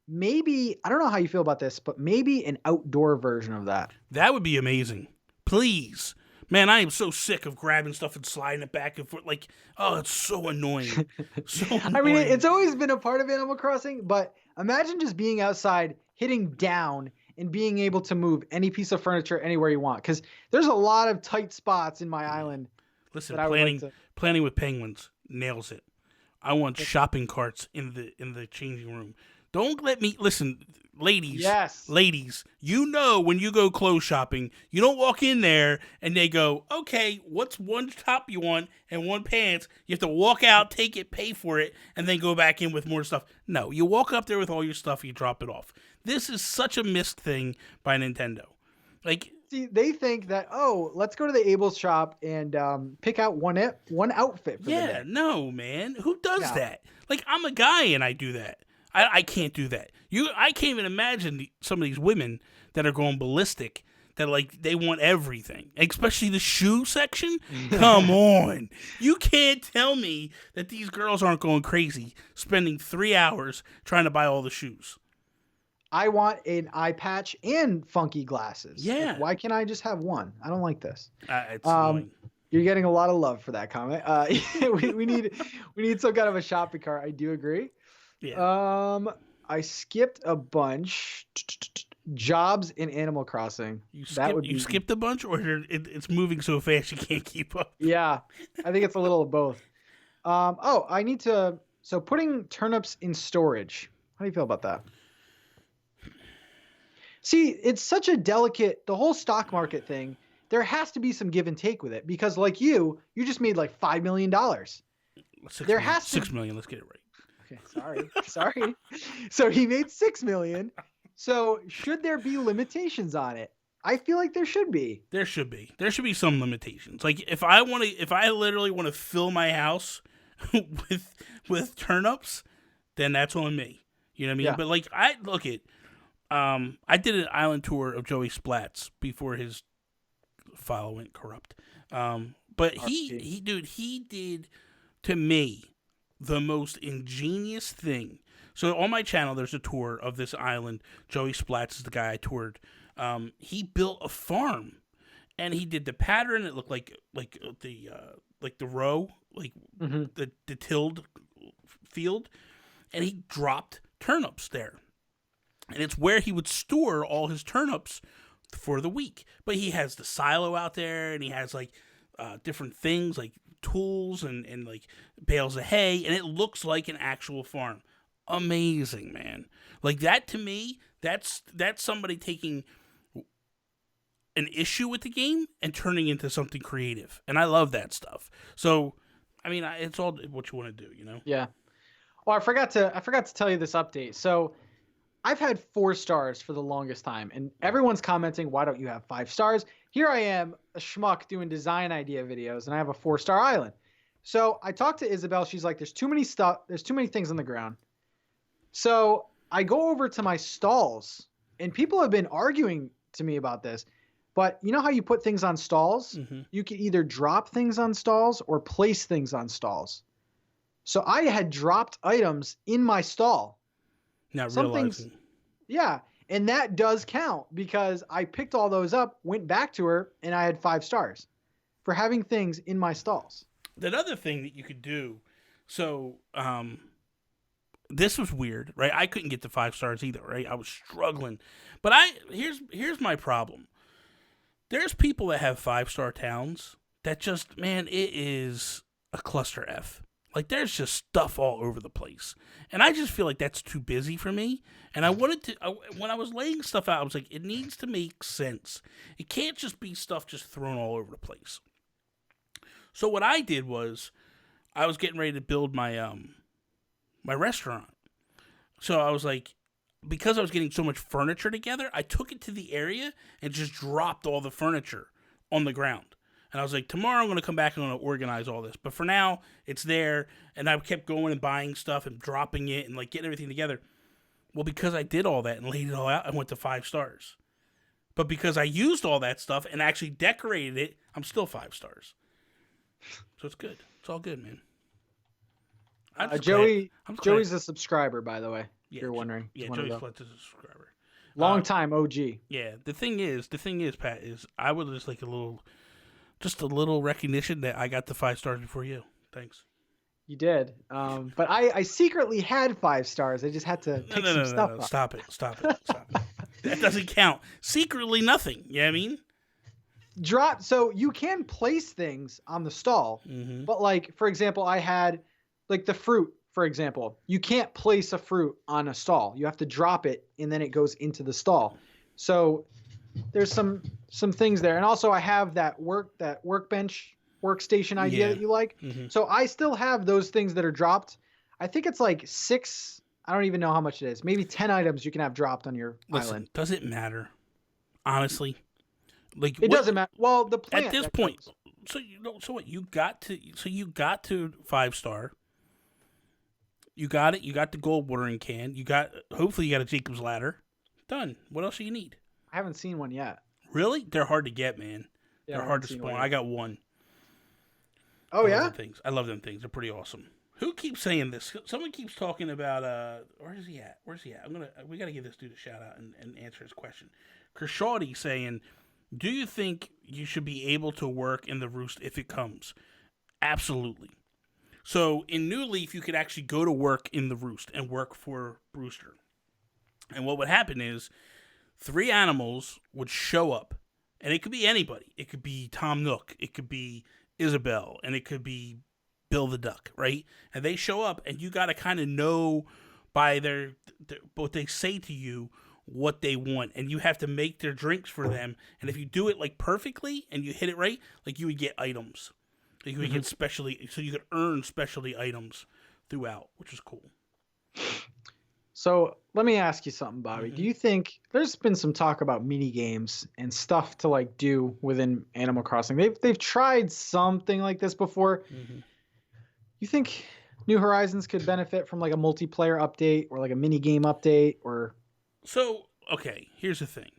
Maybe, I don't know how you feel about this, but maybe an outdoor version of that. That would be amazing. Please. Man, I am so sick of grabbing stuff and sliding it back and forth. Like, oh, it's so annoying. I mean, it's always been a part of Animal Crossing, but imagine just being outside, hitting down, and being able to move any piece of furniture anywhere you want. Because there's a lot of tight spots in my island. Listen, planning with penguins nails it. I want shopping carts in the changing room. Don't let me listen, ladies. Yes. Ladies, you know when you go clothes shopping, you don't walk in there and they go, okay, what's one top you want and one pants? You have to walk out, take it, pay for it, and then go back in with more stuff. No, you walk up there with all your stuff, you drop it off. This is such a missed thing by Nintendo. Like, see, they think that, oh, let's go to the Abel's shop and pick out one outfit for the day. No, man. Who does that? Like, I'm a guy and I do that. I can't do that. I can't even imagine some of these women that are going ballistic, that like they want everything, especially the shoe section. Come on. You can't tell me that these girls aren't going crazy, spending 3 hours trying to buy all the shoes. I want an eye patch and funky glasses. Yeah. Like, why can't I just have one? I don't like this. It's annoying. You're getting a lot of love for that comment. We need some kind of a shopping cart. I do agree. Yeah. I skipped a bunch. Jobs in Animal Crossing. You skipped a bunch, or it's moving so fast you can't keep up? Yeah, I think it's a little of both. I need to. So putting turnips in storage. How do you feel about that? See, it's such a delicate. The whole stock market thing. There has to be some give and take with it because, like you just made like $5 million. $6 million. Let's get it right. Sorry. So he made 6 million. So should there be limitations on it? I feel like there should be. There should be. There should be some limitations. Like if I literally want to fill my house with turnips, then that's on me. You know what I mean? Yeah. But like I did an island tour of Joey Splat's before his file went corrupt. But he did to me the most ingenious thing. So on my channel, there's a tour of this island. Joey Splatz is the guy I toured. He built a farm, and he did the pattern. It looked like the row, like the tilled field, and he dropped turnips there, and it's where he would store all his turnips for the week. But he has the silo out there, and he has like different things like tools and like bales of hay, and it looks like an actual farm. Amazing, man. Like that to me, that's somebody taking an issue with the game and turning into something creative, and I love that stuff. So I mean, it's all what you want to do, you know. Yeah. Oh, I forgot to tell you this update. So I've had 4 stars for the longest time, and everyone's commenting, why don't you have 5 stars? Here I am, a schmuck doing design idea videos, and I have a 4-star island. So I talked to Isabel. She's like, there's too many things on the ground. So I go over to my stalls, and people have been arguing to me about this. But you know how you put things on stalls? Mm-hmm. You can either drop things on stalls or place things on stalls. So I had dropped items in my stall. Not Some realizing. things, yeah, and that does count because I picked all those up, went back to her, and I had 5 stars for having things in my stalls. That other thing that you could do, so this was weird, right? I couldn't get to 5 stars either, right? I was struggling, but here's my problem. There's people that have 5-star towns that just, man, it is a cluster F. Like, there's just stuff all over the place. And I just feel like that's too busy for me. And I wanted to, when I was laying stuff out, I was like, it needs to make sense. It can't just be stuff just thrown all over the place. So what I did was, I was getting ready to build my my restaurant. So I was like, because I was getting so much furniture together, I took it to the area and just dropped all the furniture on the ground. And I was like, tomorrow I'm going to come back and I'm going to organize all this. But for now, it's there. And I kept going and buying stuff and dropping it and like getting everything together. Well, because I did all that and laid it all out, I went to 5 stars. But because I used all that stuff and actually decorated it, I'm still 5 stars. So it's good. It's all good, man. Joey's a subscriber, by the way. If you're wondering. Yeah, Joey Splatz is a subscriber. Long time OG. Yeah, the thing is, Pat, is I would just like a little recognition that I got the 5 stars before you. Thanks. You did. But I secretly had 5 stars. I just had to pick some stuff up. Stop it. That doesn't count. Secretly nothing. You know what I mean? So you can place things on the stall, but like, for example, I had like the fruit, for example, you can't place a fruit on a stall. You have to drop it and then it goes into the stall. So there's some things there. And also I have that workbench workstation idea that you like. So I still have those things that are dropped. I think it's like 6. I don't even know how much it is. Maybe 10 items you can have dropped on your island. Does it matter? Honestly, like it doesn't matter. Well, the plant at this point. So what? You got to 5 star. You got it. You got the gold watering can. Hopefully you got a Jacob's ladder. Done. What else do you need? I haven't seen one yet. Really? They're hard to get, man. Yeah, they're hard to spawn. I got one. Oh, yeah? I love them things. They're pretty awesome. Who keeps saying this? Someone keeps talking about, where is he at? We got to give this dude a shout out and answer his question. Kershawty saying, do you think you should be able to work in the roost if it comes? Absolutely. So in New Leaf, you could actually go to work in the roost and work for Brewster. And what would happen is 3 animals would show up. And it could be anybody. It could be Tom Nook. It could be Isabel. And it could be Bill the Duck, right? And they show up, and you got to kind of know by their what they say to you what they want. And you have to make their drinks for them. And if you do it like perfectly and you hit it right, like you would get items. Like you would get so you could earn specialty items throughout, which is cool. So let me ask you something, Bobby. Do Mm-hmm. you think there's been some talk about mini games and stuff to like do within Animal Crossing? They've tried something like this before. Mm-hmm. You think New Horizons could benefit from like a multiplayer update or like a mini game update or So, okay, here's the thing.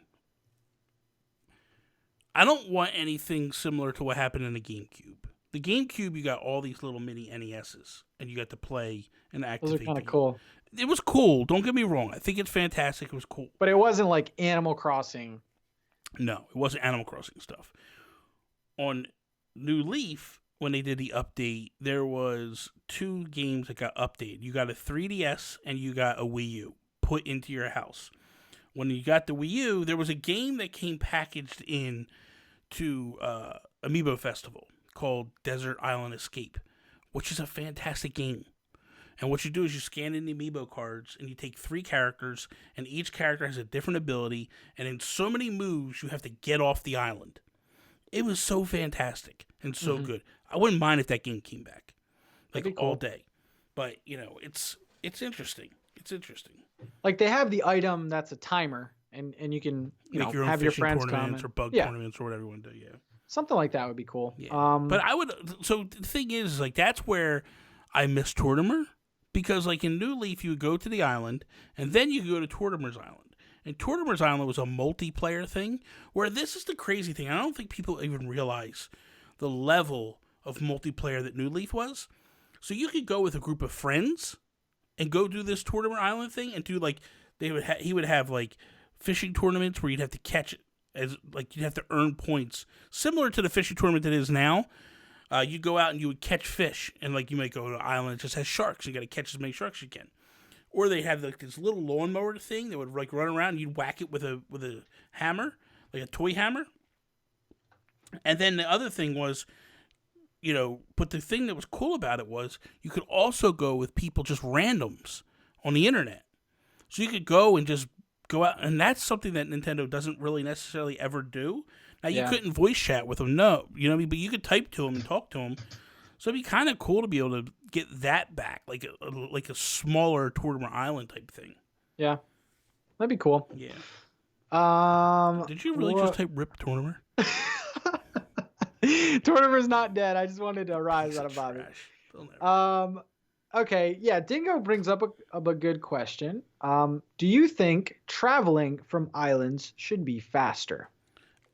I don't want anything similar to what happened in the GameCube. The GameCube, you got all these little mini NESs, and you got to play and those are activate kind of them. cool. It was cool. Don't get me wrong. I think it's fantastic. It was cool. But it wasn't like Animal Crossing. No, it wasn't Animal Crossing stuff. On New Leaf, when they did the update, there was 2 games that got updated. You got a 3DS and you got a Wii U put into your house. When you got the Wii U, there was a game that came packaged in to Amiibo Festival called Desert Island Escape, which is a fantastic game. And what you do is you scan in the Amiibo cards and you take 3 characters, and each character has a different ability, and in so many moves you have to get off the island. It was so fantastic and so good. I wouldn't mind if that game came back, like That'd be cool. all day. But it's interesting. It's interesting. Like they have the item that's a timer, and you can Make your own have your fishing friends tournaments come or bug yeah, tournaments or whatever you want to do. Yeah, something like that would be cool. yeah. But I would. So the thing is, like, that's where I miss Tortimer, because like in New Leaf, you would go to the island and then you go to Tortimer's Island. And Tortimer's Island was a multiplayer thing, where this is the crazy thing. I don't think people even realize the level of multiplayer that New Leaf was. So you could go with a group of friends and go do this Tortimer Island thing and do like he would have like fishing tournaments where you'd have to catch it, as like you'd have to earn points similar to the fishing tournament that is now. You'd go out and you would catch fish, and like you might go to an island that just has sharks. You got to catch as many sharks as you can. Or they have like this little lawnmower thing that would like run around. And you'd whack it with a hammer, like a toy hammer. And then the other thing was, but the thing that was cool about it was you could also go with people, just randoms on the internet. So you could go and just go out, and that's something that Nintendo doesn't really necessarily ever do. Now, you couldn't voice chat with them, no, but you could type to them and talk to them. So it'd be kind of cool to be able to get that back, like a smaller Tortimer Island type thing. Yeah, that'd be cool. Yeah. Did you really just type "rip Tortimer"? Tortimer's not dead. I just wanted to rise out of Bobby. Okay, yeah, Dingo brings up a good question. Do you think traveling from islands should be faster?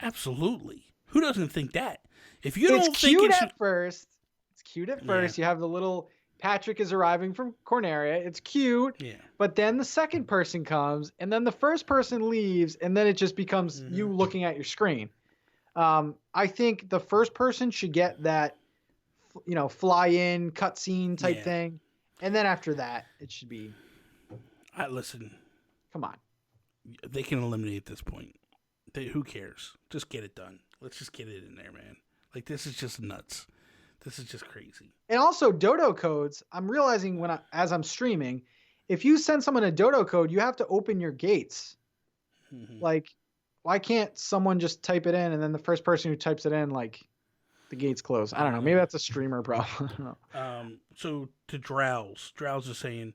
Absolutely. Who doesn't think that? If you It's don't think cute it should... at first. It's cute at first. You have the little Patrick is arriving from Corneria. It's cute. Yeah. But then the second person comes, and then the first person leaves, and then it just becomes you looking at your screen. I think the first person should get that, fly in cutscene type thing. And then after that, it should be. Listen. Come on. They can eliminate at this point. Who cares? Just get it done. Let's just get it in there, man. Like, this is just nuts. This is just crazy. And also, dodo codes. I'm realizing as I'm streaming, if you send someone a dodo code, you have to open your gates. Mm-hmm. Like, why can't someone just type it in and then the first person who types it in, like, the gates close? I don't know. Maybe that's a streamer problem. So to Drowse is saying,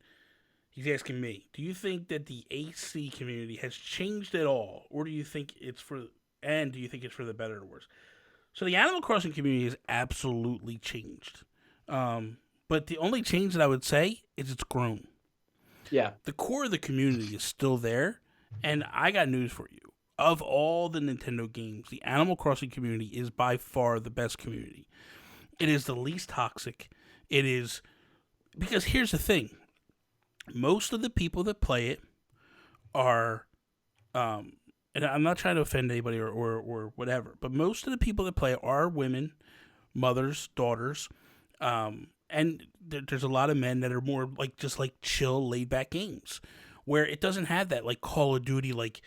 he's asking me, do you think that the AC community has changed at all, or do you think it's for the better or worse? So the Animal Crossing community has absolutely changed. But the only change that I would say is it's grown. Yeah. The core of the community is still there, and I got news for you. Of all the Nintendo games, the Animal Crossing community is by far the best community. It is the least toxic. It is... Because here's the thing. Most of the people that play it are... and I'm not trying to offend anybody or whatever, but most of the people that play it are women, mothers, daughters, and there's a lot of men that are more like just like chill, laid back games where it doesn't have that like Call of Duty like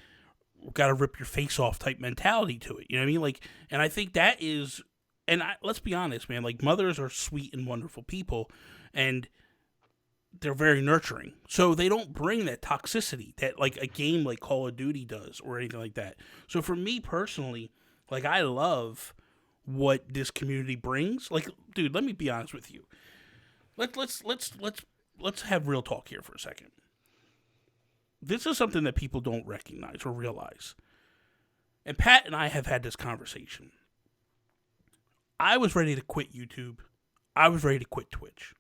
got to rip your face off type mentality to it. You know what I mean? Like, and I think that is, and let's be honest, man. Like, mothers are sweet and wonderful people, and they're very nurturing. So they don't bring that toxicity that like a game like Call of Duty does or anything like that. So for me personally, like, I love what this community brings. Like, dude, let me be honest with you. Let's have real talk here for a second. this is something that people don't recognize or realize. And Pat and I have had this conversation. I was ready to quit YouTube. I was ready to quit Twitch.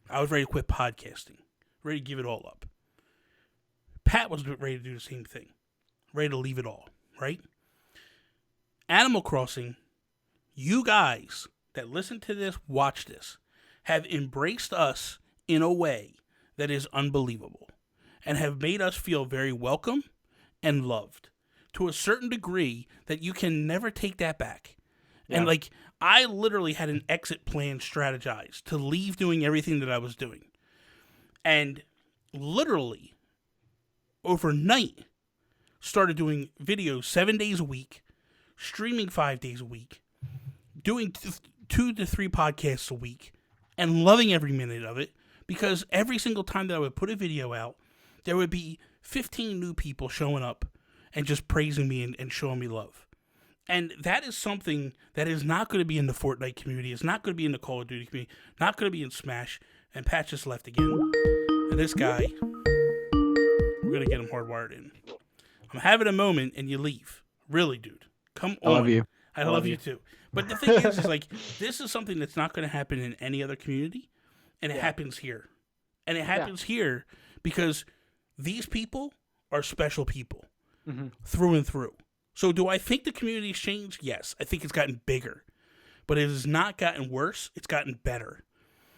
I was ready to quit podcasting. Ready to give it all up. Pat was ready to do the same thing. Ready to leave it all, right? Animal Crossing, you guys that listen to this, watch this, have embraced us in a way that is unbelievable and have made us feel very welcome and loved to a certain degree that you can never take that back. Yeah. And like, I literally had an exit plan strategized to leave doing everything that I was doing. And literally, overnight, started doing videos 7 days a week, streaming 5 days a week, doing 2 to 3 podcasts a week, and loving every minute of it, because every single time that I would put a video out, there would be 15 new people showing up and just praising me and showing me love. And that is something that is not going to be in the Fortnite community. It's not going to be in the Call of Duty community. Not going to be in Smash. And Pat just left again. And this guy, we're going to get him hardwired in. I'm having a moment and you leave. Really, dude. Come on. I love you. I love you too. But the thing is like, this is something that's not going to happen in any other community. And it happens here. And it happens here because these people are special people. Through and through. So do I think the community's changed? Yes. I think it's gotten bigger. But it has not gotten worse. It's gotten better.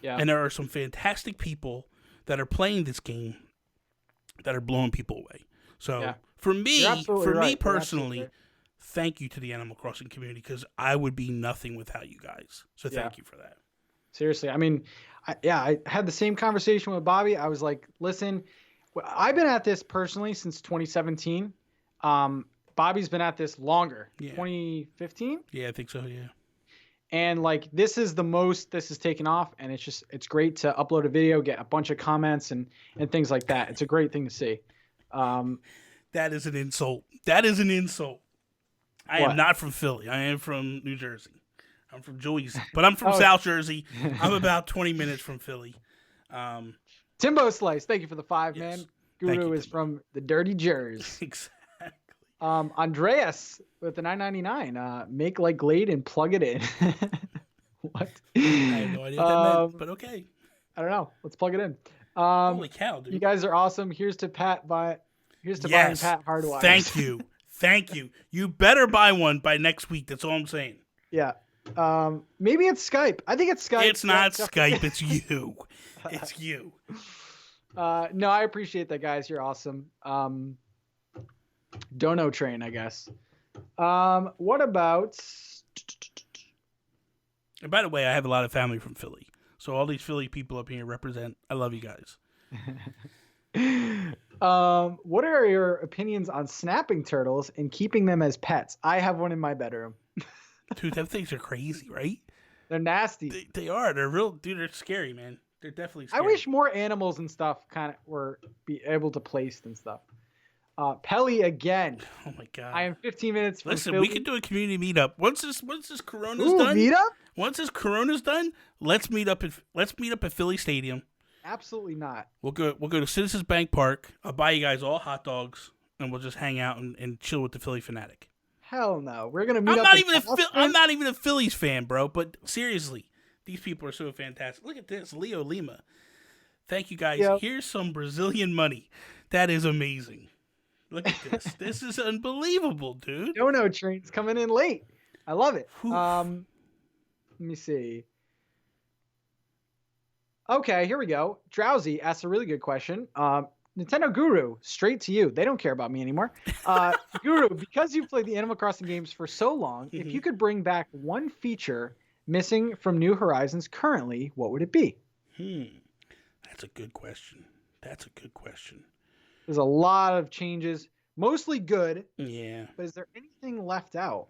Yeah. And there are some fantastic people that are playing this game that are blowing people away. So for me personally, thank you to the Animal Crossing community, because I would be nothing without you guys. So thank you for that. Seriously. I mean, I had the same conversation with Bobby. I was like, listen, I've been at this personally since 2017. Bobby's been at this longer. 2015? Yeah, I think so, yeah. And like, this is the most this has taken off, and it's great to upload a video, get a bunch of comments and things like that. It's a great thing to see. That is an insult. That is an insult. I am not from Philly. I am from New Jersey. I'm from Jersey, but I'm from South Jersey. I'm about 20 minutes from Philly. Timbo Slice, thank you for the 5, man. Guru is from the Dirty Jers. Exactly. Andreas with the $9.99. Make like Glade and plug it in. What? I have no idea what that meant, but okay. I don't know. Let's plug it in. Holy cow, dude! You guys are awesome. Here's to Pat buying Pat hardwires. Thank you. Thank you. You better buy one by next week. That's all I'm saying. Yeah. Maybe it's Skype. I think it's Skype. It's not Skype. It's you. It's you. No, I appreciate that, guys. You're awesome. Dono train, I guess. What about? And by the way, I have a lot of family from Philly, so all these Philly people up here represent. I love you guys. What are your opinions on snapping turtles and keeping them as pets? I have one in my bedroom. Dude, them things are crazy, right? They're nasty. They are. They're real. Dude, they're scary, man. They're definitely scary. I wish more animals and stuff kind of were be able to place and stuff. Pelly again. Oh my god. I am 15 minutes from Listen, Philly. we can do a community meetup. Once this Corona's done. Meetup? Once this Corona's done, let's meet up at Philly Stadium. Absolutely not. We'll go to Citizens Bank Park. I'll buy you guys all hot dogs, and we'll just hang out and chill with the Philly fanatic. Hell no. We're gonna meet I'm up. I'm not even a Phillies fan, bro. But seriously, these people are so fantastic. Look at this, Leo Lima. Thank you guys. Yep. Here's some Brazilian money. That is amazing. Look at this. This is unbelievable, dude. Dono train's coming in late. I love it. Let me see. Okay, here we go. Drowsy asks a really good question. Nintendo Guru, straight to you. They don't care about me anymore. Guru, because you've played the Animal Crossing games for so long, if you could bring back one feature missing from New Horizons currently, what would it be? That's a good question. There's a lot of changes, mostly good. Yeah. But is there anything left out?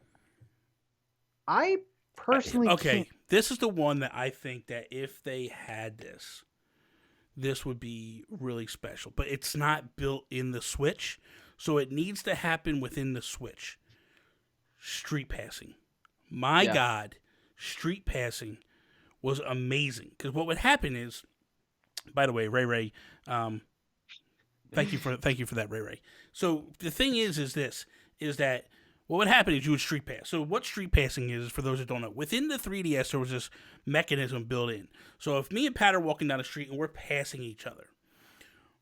I personally can't. This is the one that I think that if they had this would be really special. But it's not built in the Switch, so it needs to happen within the Switch. Street passing. My God, street passing was amazing. Because what would happen is, by the way, Ray, Thank you for that, Ray Ray. So the thing is that what would happen is you would street pass. So what street passing is, for those that don't know, within the 3DS there was this mechanism built in. So if me and Pat are walking down the street and we're passing each other,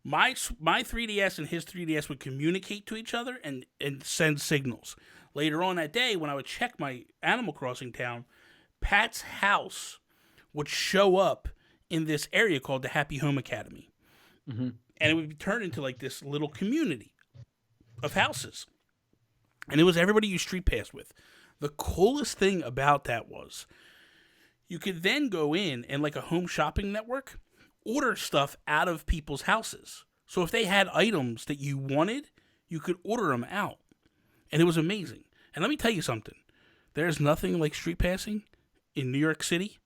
my 3DS and his 3DS would communicate to each other and send signals. Later on that day, when I would check my Animal Crossing town, Pat's house would show up in this area called the Happy Home Academy. Mm-hmm. And it would be turned into like this little community of houses. And it was everybody you street passed with. The coolest thing about that was you could then go in and, like a home shopping network, order stuff out of people's houses. So if they had items that you wanted, you could order them out. And it was amazing. And let me tell you something. There's nothing like street passing in New York City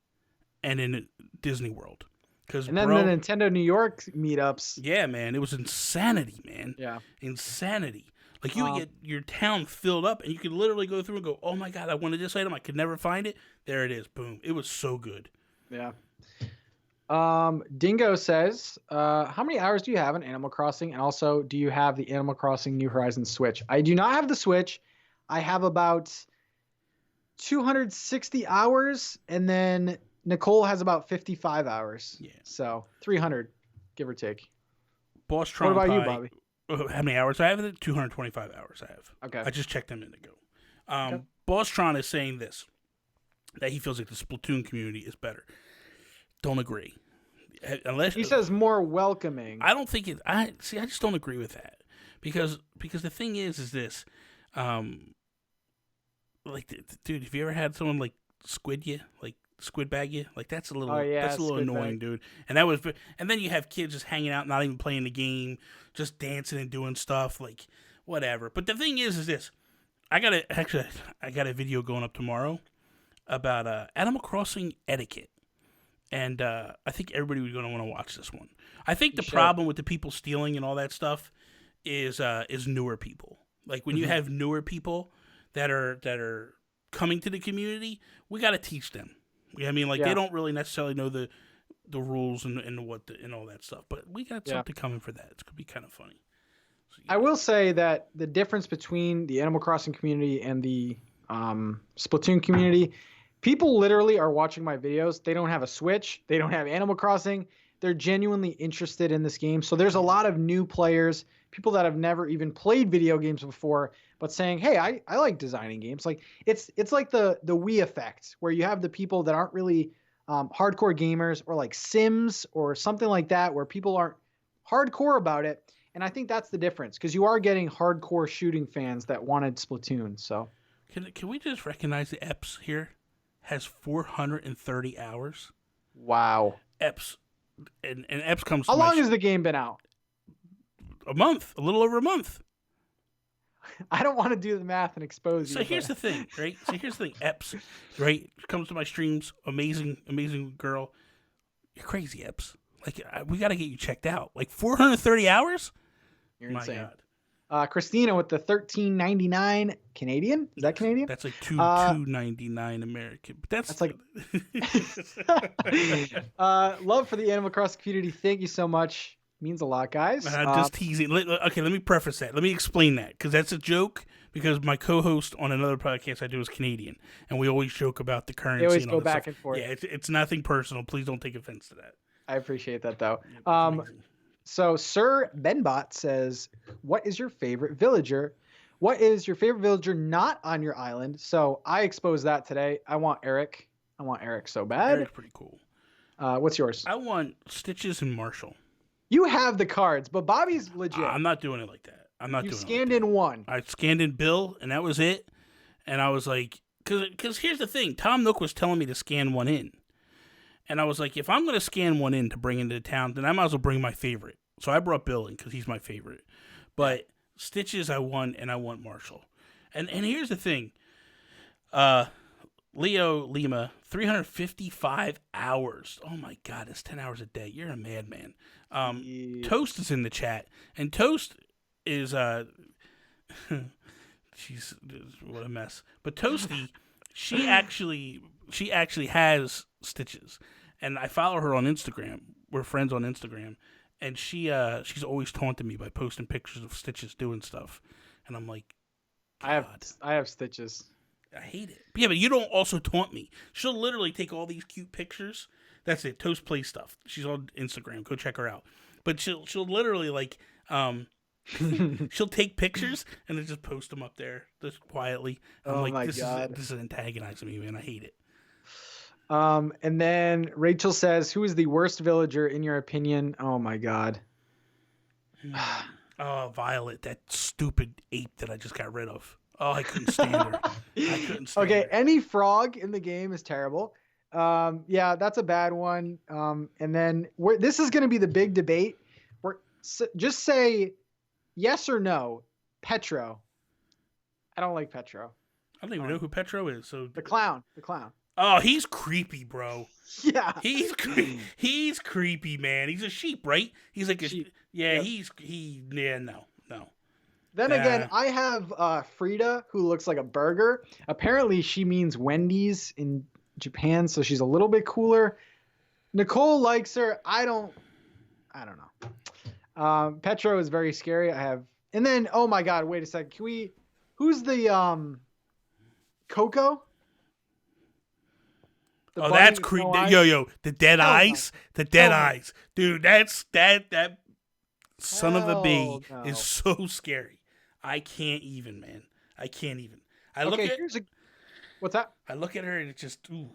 and in Disney World. And then the Nintendo New York meetups. Yeah, man. It was insanity, man. Yeah. Insanity. Like, you would get your town filled up, and you could literally go through and go, oh, my God, I wanted this item. I could never find it. There it is. Boom. It was so good. Yeah. Dingo says, how many hours do you have in Animal Crossing? And also, do you have the Animal Crossing New Horizons Switch? I do not have the Switch. I have about 260 hours, and then Nicole has about 55 hours. Yeah. So 300, give or take. Boss Trump. What about you, Bobby? How many hours I have? 225 hours I have. Okay. I just checked a minute ago. Okay. Bosstron is saying this, that he feels like the Splatoon community is better. Don't agree. Unless he says more welcoming. I don't think it. I just don't agree with that because the thing is this, like, dude, have you ever had someone like squid bag you? Like, that's a little annoying, dude. And then you have kids just hanging out, not even playing the game, just dancing and doing stuff, like, whatever. But the thing is this. I got a video going up tomorrow about Animal Crossing etiquette. And I think everybody was going to want to watch this one. I think the problem with the people stealing and all that stuff is newer people. Like, when you have newer people that are coming to the community, we got to teach them. I mean, like, they don't really necessarily know the rules and all that stuff. But we got something coming for that. It's going to be kind of funny. So, I will say that the difference between the Animal Crossing community and the Splatoon community, people literally are watching my videos. They don't have a Switch. They don't have Animal Crossing. They're genuinely interested in this game. So there's a lot of new players, people that have never even played video games before, but saying, hey, I like designing games. Like, it's like the Wii effect, where you have the people that aren't really hardcore gamers, or like Sims or something like that, where people aren't hardcore about it. And I think that's the difference, because you are getting hardcore shooting fans that wanted Splatoon. So can we just recognize the EPS here has 430 hours? Wow. EPS. And EPS comes. How long has the game been out? A month, a little over a month. I don't want to do the math and expose you. So here's the thing, right? EPS, right? Comes to my streams, amazing girl. You're crazy, EPS. Like, we got to get you checked out. Like, 430 hours? You're insane. God. Christina with the $13.99 Canadian. Is that Canadian? That's like $2.99 American. But that's like love for the Animal Crossing community. Thank you so much. Means a lot, guys. Just teasing. Okay, let me preface that. Let me explain that, because that's a joke. Because my co-host on another podcast I do is Canadian, and we always joke about the currency. They always and all go back stuff. and forth. Yeah, it's nothing personal. Please don't take offense to that. I appreciate that, though. So Sir Benbot says, what is your favorite villager? What is your favorite villager not on your island? So I exposed that today. I want Eric. So bad. Eric's pretty cool. What's yours? I want Stitches and Marshall. You have the cards, but Bobby's legit. I'm not doing it like that. You scanned in one. I scanned in Bill, and that was it. And I was like, because here's the thing. Tom Nook was telling me to scan one in. And I was like, if I'm going to scan one in to bring into the town, then I might as well bring my favorite. So I brought Bill in because he's my favorite. But Stitches I want, and I want Marshall. And here's the thing. Leo Lima, 355 hours. Oh, my God. It's 10 hours a day. You're a madman. Toast is in the chat. And Toast is... Jeez, what a mess. But Toasty, she actually has Stitches. And I follow her on Instagram. We're friends on Instagram. and she's always taunting me by posting pictures of Stitches doing stuff, and I'm like, God. I have Stitches. I hate it. But yeah, but you don't also taunt me. She'll literally take all these cute pictures. That's it. Toast Play stuff. She's on Instagram. Go check her out. But she'll literally like she'll take pictures and then just post them up there just quietly. I'm like, this is antagonizing me, man. I hate it. And then Rachel says, "Who is the worst villager in your opinion?" Oh my God. Oh, Violet, that stupid ape that I just got rid of. Oh, I couldn't stand her. Okay, any frog in the game is terrible. Yeah, that's a bad one. And then this is going to be the big debate. Just say yes or no. Petro. I don't like Petro. I don't even know who Petro is. So the clown. Oh, he's creepy, bro. Yeah, he's creepy, man. He's a sheep, right? He's like a sheep. Yeah, yep. No. Then again, I have Frida, who looks like a burger. Apparently, she means Wendy's in Japan, so she's a little bit cooler. Nicole likes her. I don't know. Petro is very scary. And then, oh my God, wait a second. Who's the Coco? That's creepy. Yo, the dead eyes. The dead eyes. Dude, that son of a bee is so scary. I can't even, man. I can't even. What's that? I look at her and it's just, ooh.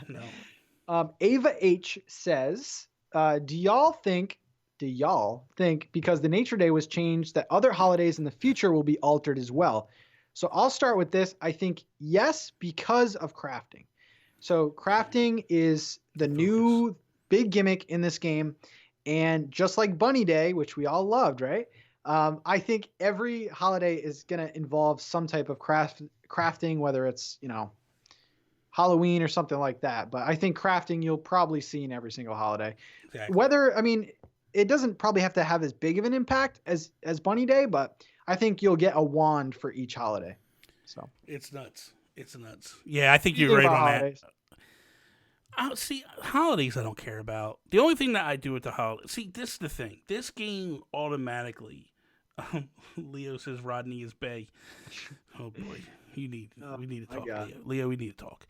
No. Ava H says, do y'all think because the Nature Day was changed that other holidays in the future will be altered as well? So I'll start with this. I think yes, because of crafting. So crafting is the new big gimmick in this game. And just like Bunny Day, which we all loved, right? I think every holiday is going to involve some type of crafting, whether it's, Halloween or something like that. But I think crafting you'll probably see in every single holiday. Exactly. It doesn't probably have to have as big of an impact as Bunny Day, but I think you'll get a wand for each holiday. So it's nuts. Yeah, I think you're right on holidays? That. See, holidays I don't care about. The only thing that I do with the holidays, this is the thing. This game automatically, Leo says Rodney is bae. Oh boy, we need to talk, Leo. Leo, we need to talk.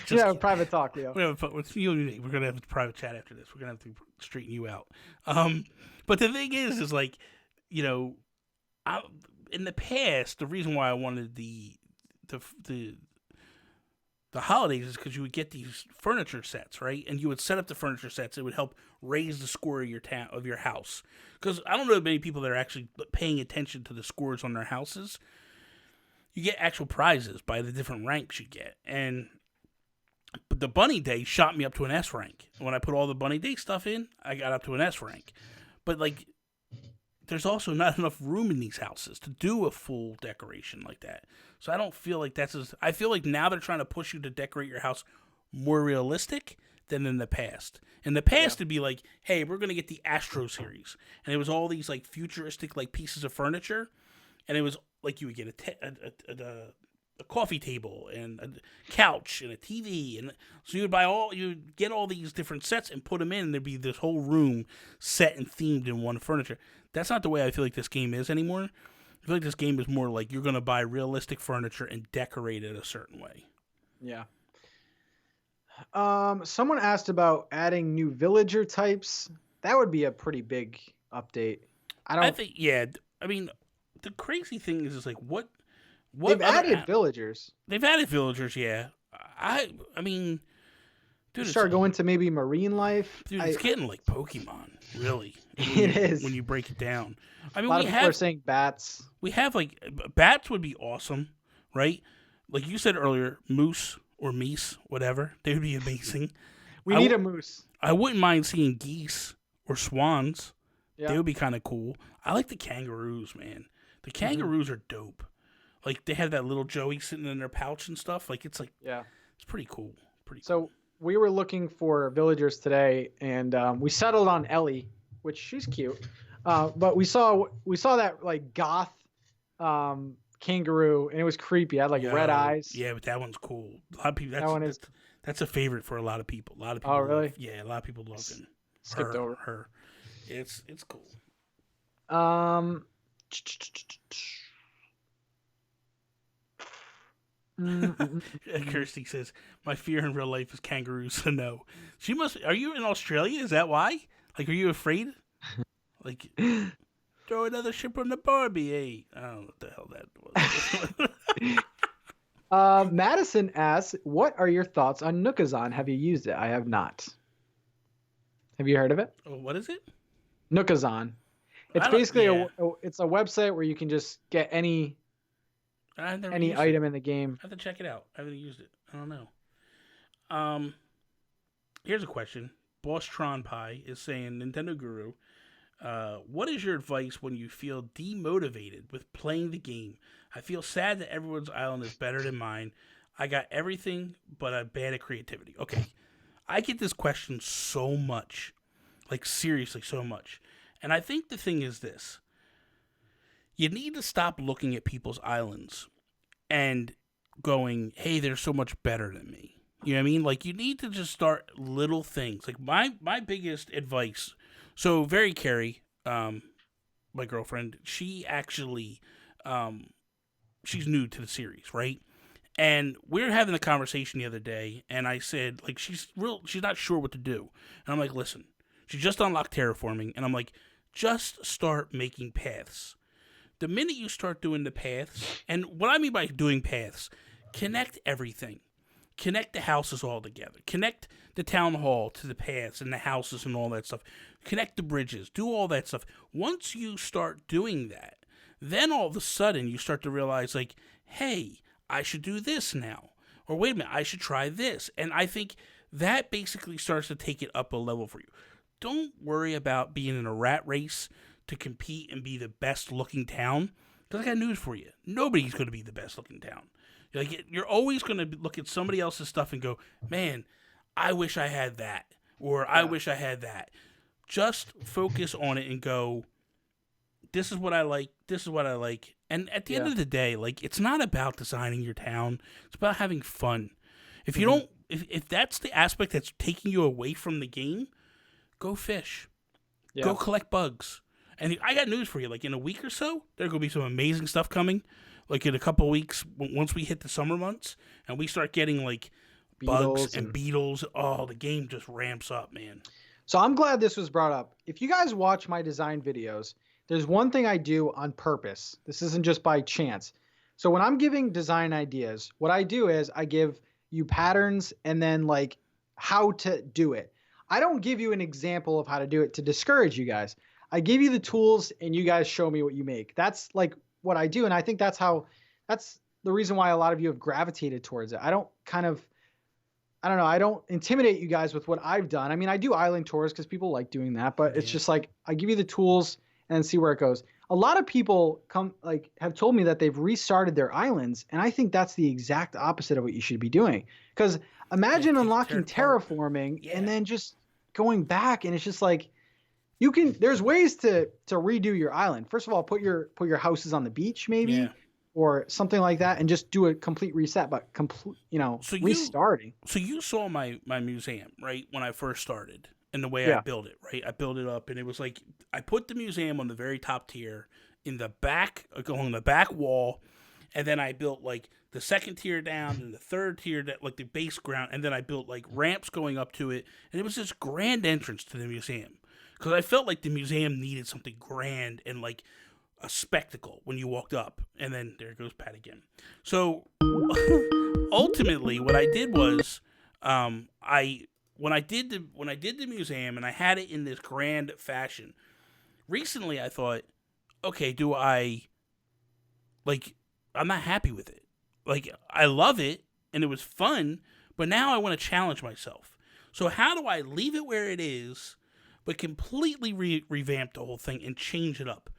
Yeah, private talk, Leo. We're gonna have a private chat after this. We're gonna have to straighten you out. But the thing is like, in the past, the reason why I wanted the holidays is because you would get these furniture sets, right? And you would set up the furniture sets. It would help raise the score of your house. Because I don't know many people that are actually paying attention to the scores on their houses. You get actual prizes by the different ranks you get. But the Bunny Day shot me up to an S rank. When I put all the Bunny Day stuff in, I got up to an S rank. But there's also not enough room in these houses to do a full decoration like that. So I don't feel like I feel like now they're trying to push you to decorate your house more realistic than in the past. In the past, it'd be like, hey, we're going to get the Astro series. And it was all these futuristic pieces of furniture. And it was like you would get a coffee table and a couch and a TV. And so you'd get all these different sets and put them in. And there'd be this whole room set and themed in one furniture. That's not the way I feel like this game is anymore. I feel like this game is more like you're going to buy realistic furniture and decorate it a certain way. Yeah. Someone asked about adding new villager types. That would be a pretty big update. I think, yeah. I mean, the crazy thing is what they've added villagers. They've added villagers, yeah. I mean, dude, start going to maybe marine life. Dude, it's getting like Pokemon, really. It is when you break it down. I mean, a lot of people are saying bats. We have bats would be awesome, right? Like you said earlier, moose or meese, whatever. They would be amazing. We need a moose. I wouldn't mind seeing geese or swans. Yeah. They would be kind of cool. I like the kangaroos, man. The kangaroos are dope. They have that little Joey sitting in their pouch and stuff. It's pretty cool. So we were looking for villagers today, and we settled on Ellie, which she's cute. But we saw that goth kangaroo, and it was creepy. It had red eyes. Yeah, but that one's cool. A lot of people. That's a favorite for a lot of people. A lot of people. Oh, really? A lot of people love him. skipped over. Her. It's cool. Um. Kirsty says, "My fear in real life is kangaroos." So no, she must. Are you in Australia? Is that why? Like, are you afraid? Like, throw another ship on the Barbie. I don't know what the hell that was. Madison asks, "What are your thoughts on Nookazon? Have you used it? I have not. Have you heard of it? Oh, what is it? Nookazon. It's basically it's a website where you can just get any item in the game. I have to check it out. I haven't used it. I don't know. Here's a question. Boss Tron Pie is saying, Nintendo Guru, what is your advice when you feel demotivated with playing the game? I feel sad that everyone's island is better than mine. I got everything, but I'm bad at creativity. Okay. I get this question so much. Like, seriously, so much. And I think the thing is this. You need to stop looking at people's islands and going, hey, they're so much better than me. You know what I mean? Like, you need to just start little things. Like, my biggest advice. So, Very Carrie, my girlfriend, she actually, she's new to the series, right? And we were having a conversation the other day, and I said, like, she's not sure what to do. And I'm like, listen, she just unlocked terraforming, and I'm like, just start making paths. The minute you start doing the paths, and what I mean by doing paths, connect everything. Connect the houses all together. Connect the town hall to the paths and the houses and all that stuff. Connect the bridges. Do all that stuff. Once you start doing that, then all of a sudden you start to realize, like, hey, I should do this now. Or wait a minute, I should try this. And I think that basically starts to take it up a level for you. Don't worry about being in a rat race to compete and be the best looking town. Because I got news for you. Nobody's going to be the best looking town. Like, you're always going to look at somebody else's stuff and go, man, I wish I had that. Or I wish I had that. Just focus on it and go, this is what I like. This is what I like. And at the end of the day, like, it's not about designing your town. It's about having fun. If you don't, if that's the aspect that's taking you away from the game, go fish. Yeah. Go collect bugs. And I got news for you. Like, in a week or so, there's going to be some amazing stuff coming. Like, in a couple of weeks, once we hit the summer months, and we start getting, like, bugs and beetles, oh, the game just ramps up, man. So I'm glad this was brought up. If you guys watch my design videos, there's one thing I do on purpose. This isn't just by chance. So when I'm giving design ideas, what I do is I give you patterns and then, like, how to do it. I don't give you an example of how to do it to discourage you guys. I give you the tools and you guys show me what you make. That's, like, what I do. And I think that's the reason why a lot of you have gravitated towards it. I don't intimidate you guys with what I've done. I mean, I do island tours because people like doing that, but it's just like, I give you the tools and then see where it goes. A lot of people have told me that they've restarted their islands. And I think that's the exact opposite of what you should be doing. Because imagine unlocking terraforming and then just going back. And it's just like, there's ways to redo your island. First of all, put your houses on the beach maybe or something like that and just do a complete reset, but restarting. So you saw my museum, right? When I first started and the way I built it, right? I built it up and it was like, I put the museum on the very top tier in the back, along the back wall. And then I built like the second tier down and the third tier, like the base ground. And then I built like ramps going up to it. And it was this grand entrance to the museum. Because I felt like the museum needed something grand and like a spectacle when you walked up. And then there goes Pat again. So ultimately, what I did was, when I did the museum and I had it in this grand fashion. Recently, I thought, okay, I'm not happy with it. Like, I love it and it was fun, but now I want to challenge myself. So how do I leave it where it is, but completely revamp the whole thing and change it up?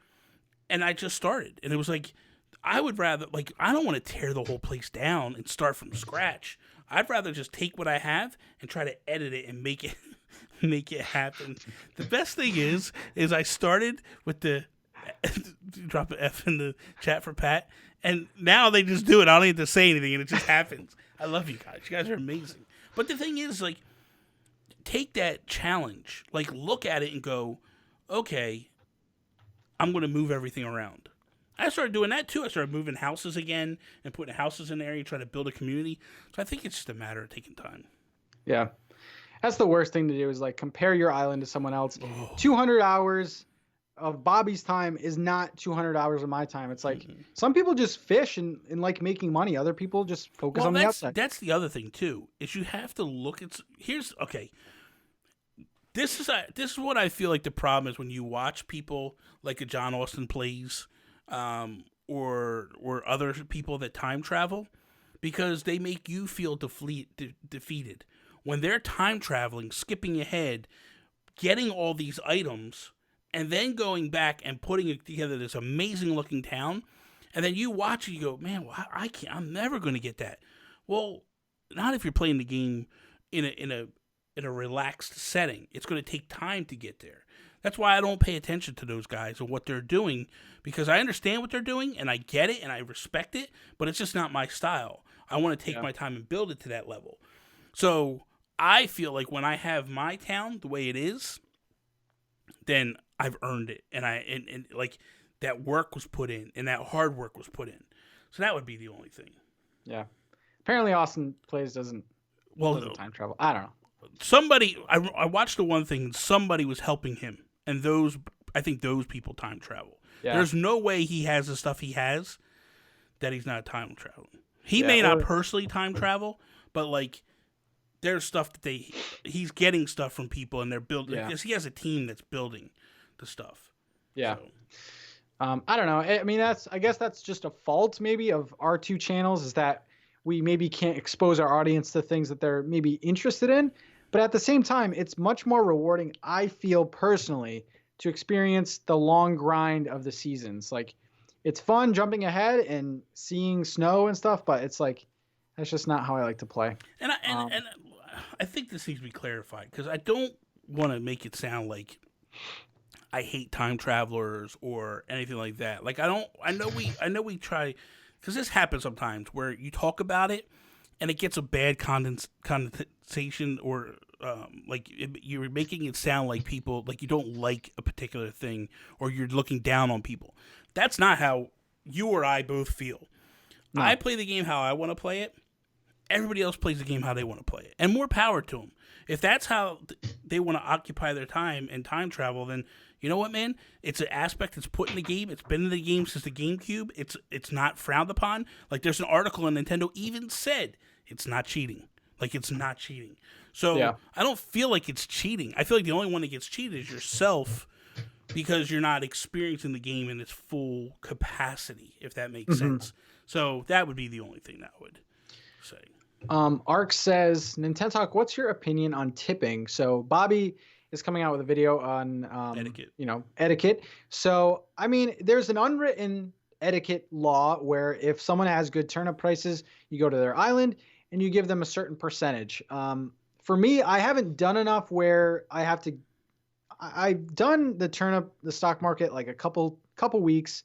And I just started. And it was like, I would rather, like, I don't want to tear the whole place down and start from scratch. I'd rather just take what I have and try to edit it and make it happen. The best thing is I started with the, drop an F in the chat for Pat, and now they just do it. I don't need to say anything, and it just happens. I love you guys. You guys are amazing. But the thing is, like, take that challenge, like look at it and go, okay, I'm going to move everything around. I started doing that too. I started moving houses again and putting houses in the area, trying to build a community. So I think it's just a matter of taking time. Yeah. That's the worst thing to do is like compare your island to someone else. 200 hours of Bobby's time is not 200 hours of my time. It's like some people just fish and like making money. Other people just focus on the outside. That's the other thing too, is you have to look at, this is what I feel like the problem is when you watch people like a John Austin Plays, or other people that time travel, because they make you feel defeated. When they're time traveling, skipping ahead, getting all these items, and then going back and putting together this amazing looking town, and then you watch it, you go, man, well, I'm never going to get that. Well, not if you're playing the game in a relaxed setting. It's going to take time to get there. That's why I don't pay attention to those guys or what they're doing, because I understand what they're doing and I get it and I respect it, but it's just not my style. I want to take my time and build it to that level. So I feel like when I have my town the way it is, then I've earned it, and like that work was put in and that hard work was put in. So that would be the only thing. Yeah. Apparently Austin Plays doesn't time travel. I don't know. Somebody, I watched the one thing, somebody was helping him, and I think those people time travel. Yeah. There's no way he has the stuff he has that he's not time traveling. He may not personally time travel, but like there's stuff that he's getting stuff from people, and they're building, because he has a team that's building the stuff. Yeah. So. I don't know. I mean, I guess that's just a fault maybe of our two channels, is that we maybe can't expose our audience to things that they're maybe interested in. But at the same time, it's much more rewarding, I feel personally, to experience the long grind of the seasons. Like, it's fun jumping ahead and seeing snow and stuff, but it's like, that's just not how I like to play. And I think this needs to be clarified, because I don't want to make it sound like I hate time travelers or anything like that. Like, I know we try, because this happens sometimes where you talk about it and it gets a bad connotation, or you're making it sound like people, like you don't like a particular thing, or you're looking down on people. That's not how you or I both feel. No. I play the game how I want to play it. Everybody else plays the game how they want to play it. And more power to them. If that's how they want to occupy their time and time travel, then you know what, man? It's an aspect that's put in the game. It's been in the game since the GameCube. It's not frowned upon. Like, there's an article on Nintendo even said it's not cheating. Like, it's not cheating. So I don't feel like it's cheating. I feel like the only one that gets cheated is yourself, because you're not experiencing the game in its full capacity, if that makes sense. So that would be the only thing that I would say. Ark says, NintenTalk, what's your opinion on tipping? So Bobby is coming out with a video on etiquette. So, I mean, there's an unwritten etiquette law where if someone has good turnip prices, you go to their island and you give them a certain percentage. For me, I haven't done enough where I have to. I've done the stock market like a couple weeks,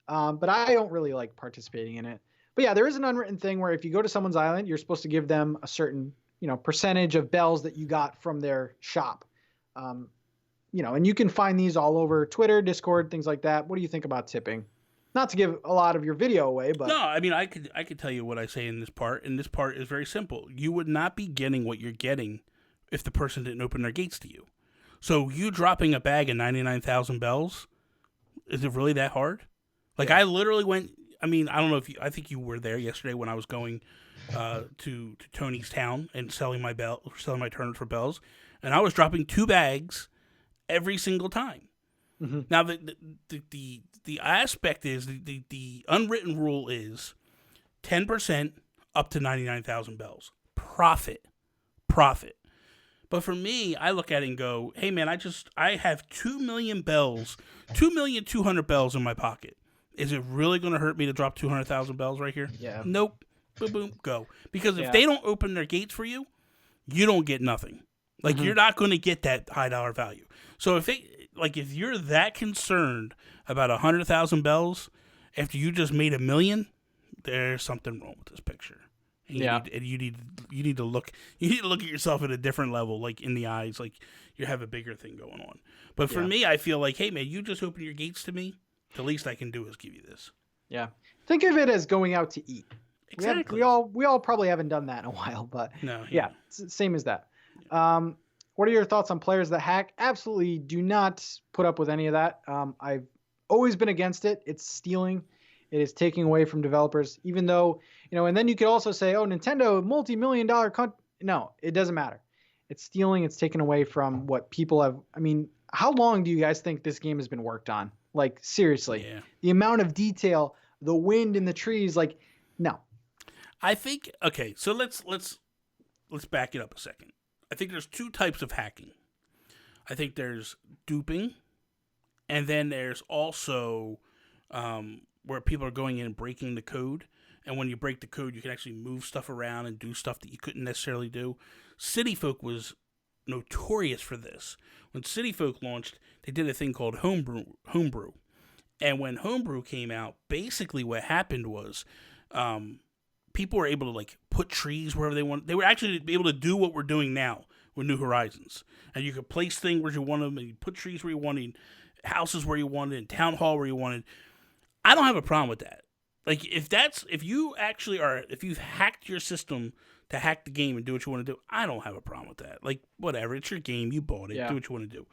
but I don't really like participating in it. But yeah, there is an unwritten thing where if you go to someone's island, you're supposed to give them a certain, percentage of bells that you got from their shop. And you can find these all over Twitter, Discord, things like that. What do you think about tipping? Not to give a lot of your video away, but no, I mean, I could tell you what I say in this part, and this part is very simple. You would not be getting what you're getting if the person didn't open their gates to you. So you dropping a bag of 99,000 bells, is it really that hard? Like, I literally went. I mean, I don't know I think you were there yesterday when I was going to Tony's town and selling my turnips for bells, and I was dropping 2 bags every single time. Mm-hmm. Now the aspect is the unwritten rule is 10% up to 99,000 bells profit. But for me, I look at it and go, hey man, I have 2 million bells, 2,200,000 bells in my pocket. Is it really going to hurt me to drop 200,000 bells right here? Yeah. Nope. Boom, boom, go. Because if they don't open their gates for you, you don't get nothing. Like, you're not going to get that high dollar value. So if you're that concerned about 100,000 bells after you just made $1 million, there's something wrong with this picture. And you need to look at yourself at a different level, like in the eyes, like you have a bigger thing going on. But for me, I feel like, hey man, you just open your gates to me. The least I can do is give you this. Yeah. Think of it as going out to eat. Exactly. We all probably haven't done that in a while, but no, yeah, same as that. What are your thoughts on players that hack? Absolutely do not put up with any of that. I've always been against it. It's stealing. It is taking away from developers, even though, and then you could also say, oh, Nintendo, multi-million-dollar no, it doesn't matter. It's stealing. It's taken away from what people have. I mean, how long do you guys think this game has been worked on? Like, seriously, the amount of detail, the wind in the trees, like, no. I think, okay, so let's back it up a second. I think there's two types of hacking. I think there's duping, and then there's also where people are going in and breaking the code. And when you break the code, you can actually move stuff around and do stuff that you couldn't necessarily do. City Folk was notorious for this. When City Folk launched, they did a thing called Homebrew. And when Homebrew came out, basically what happened was people were able to like put trees wherever they want. They were actually able to do what we're doing now with New Horizons. And you could place things where you want them, and you put trees where you wanted, houses where you wanted, and town hall where you wanted. I don't have a problem with that. Like if you've hacked your system to hack the game and do what you want to do, I don't have a problem with that. Like, whatever, it's your game, you bought it, do what you want to do.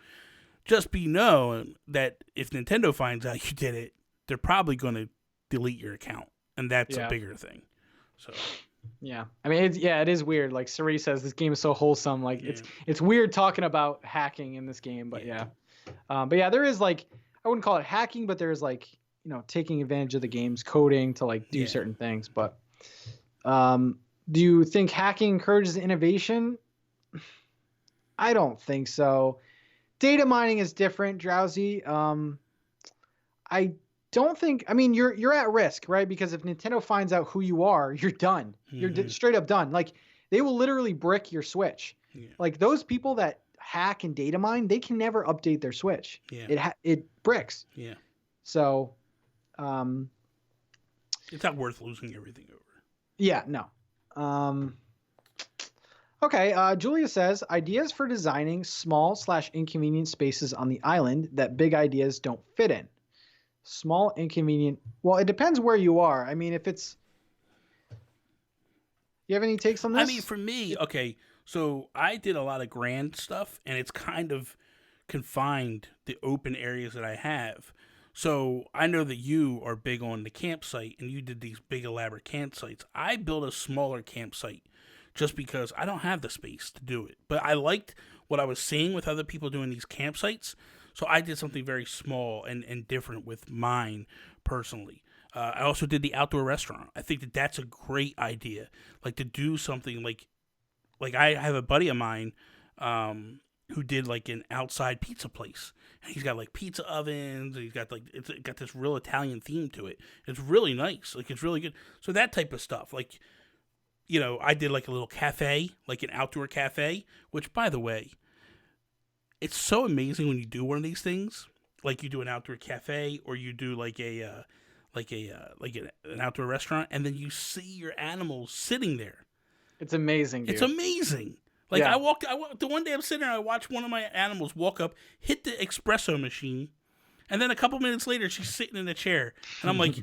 Just be known that if Nintendo finds out you did it, they're probably going to delete your account, and that's a bigger thing. So, yeah, I mean, it is weird. Like Sari says, this game is so wholesome. Like it's weird talking about hacking in this game, but there is like, I wouldn't call it hacking, but there is like, taking advantage of the game's coding to like do certain things. But do you think hacking encourages innovation? I don't think so. Data mining is different, Drowsy. I don't think. I mean, you're at risk, right? Because if Nintendo finds out who you are, you're done. You're straight up done. Like, they will literally brick your Switch. Yeah. Like, those people that hack and data mine, they can never update their Switch. Yeah. It bricks. Yeah. So, it's not worth losing everything over. Yeah. No. Okay, Julia says, ideas for designing small/inconvenient spaces on the island that big ideas don't fit in. Small, inconvenient. Well, it depends where you are. I mean, if it's... You have any takes on this? I mean, for me, okay, so I did a lot of grand stuff, and it's kind of confined the open areas that I have. So I know that you are big on the campsite, and you did these big elaborate campsites. I built a smaller campsite just because I don't have the space to do it. But I liked what I was seeing with other people doing these campsites, so I did something very small and different with mine personally. I also did the outdoor restaurant. I think that that's a great idea, like to do something like I have a buddy of mine who did like an outside pizza place. And he's got like pizza ovens, and he's got like it's got this real Italian theme to it. It's really nice, like it's really good. So that type of stuff, like, I did like a little cafe, like an outdoor cafe, which, by the way, it's so amazing when you do one of these things, like you do an outdoor cafe or you do like an outdoor restaurant, and then you see your animals sitting there. It's amazing, dude. It's amazing. Like, I walked the one day I'm sitting there, I watched one of my animals walk up, hit the espresso machine, and then a couple minutes later, she's sitting in a chair. And I'm like,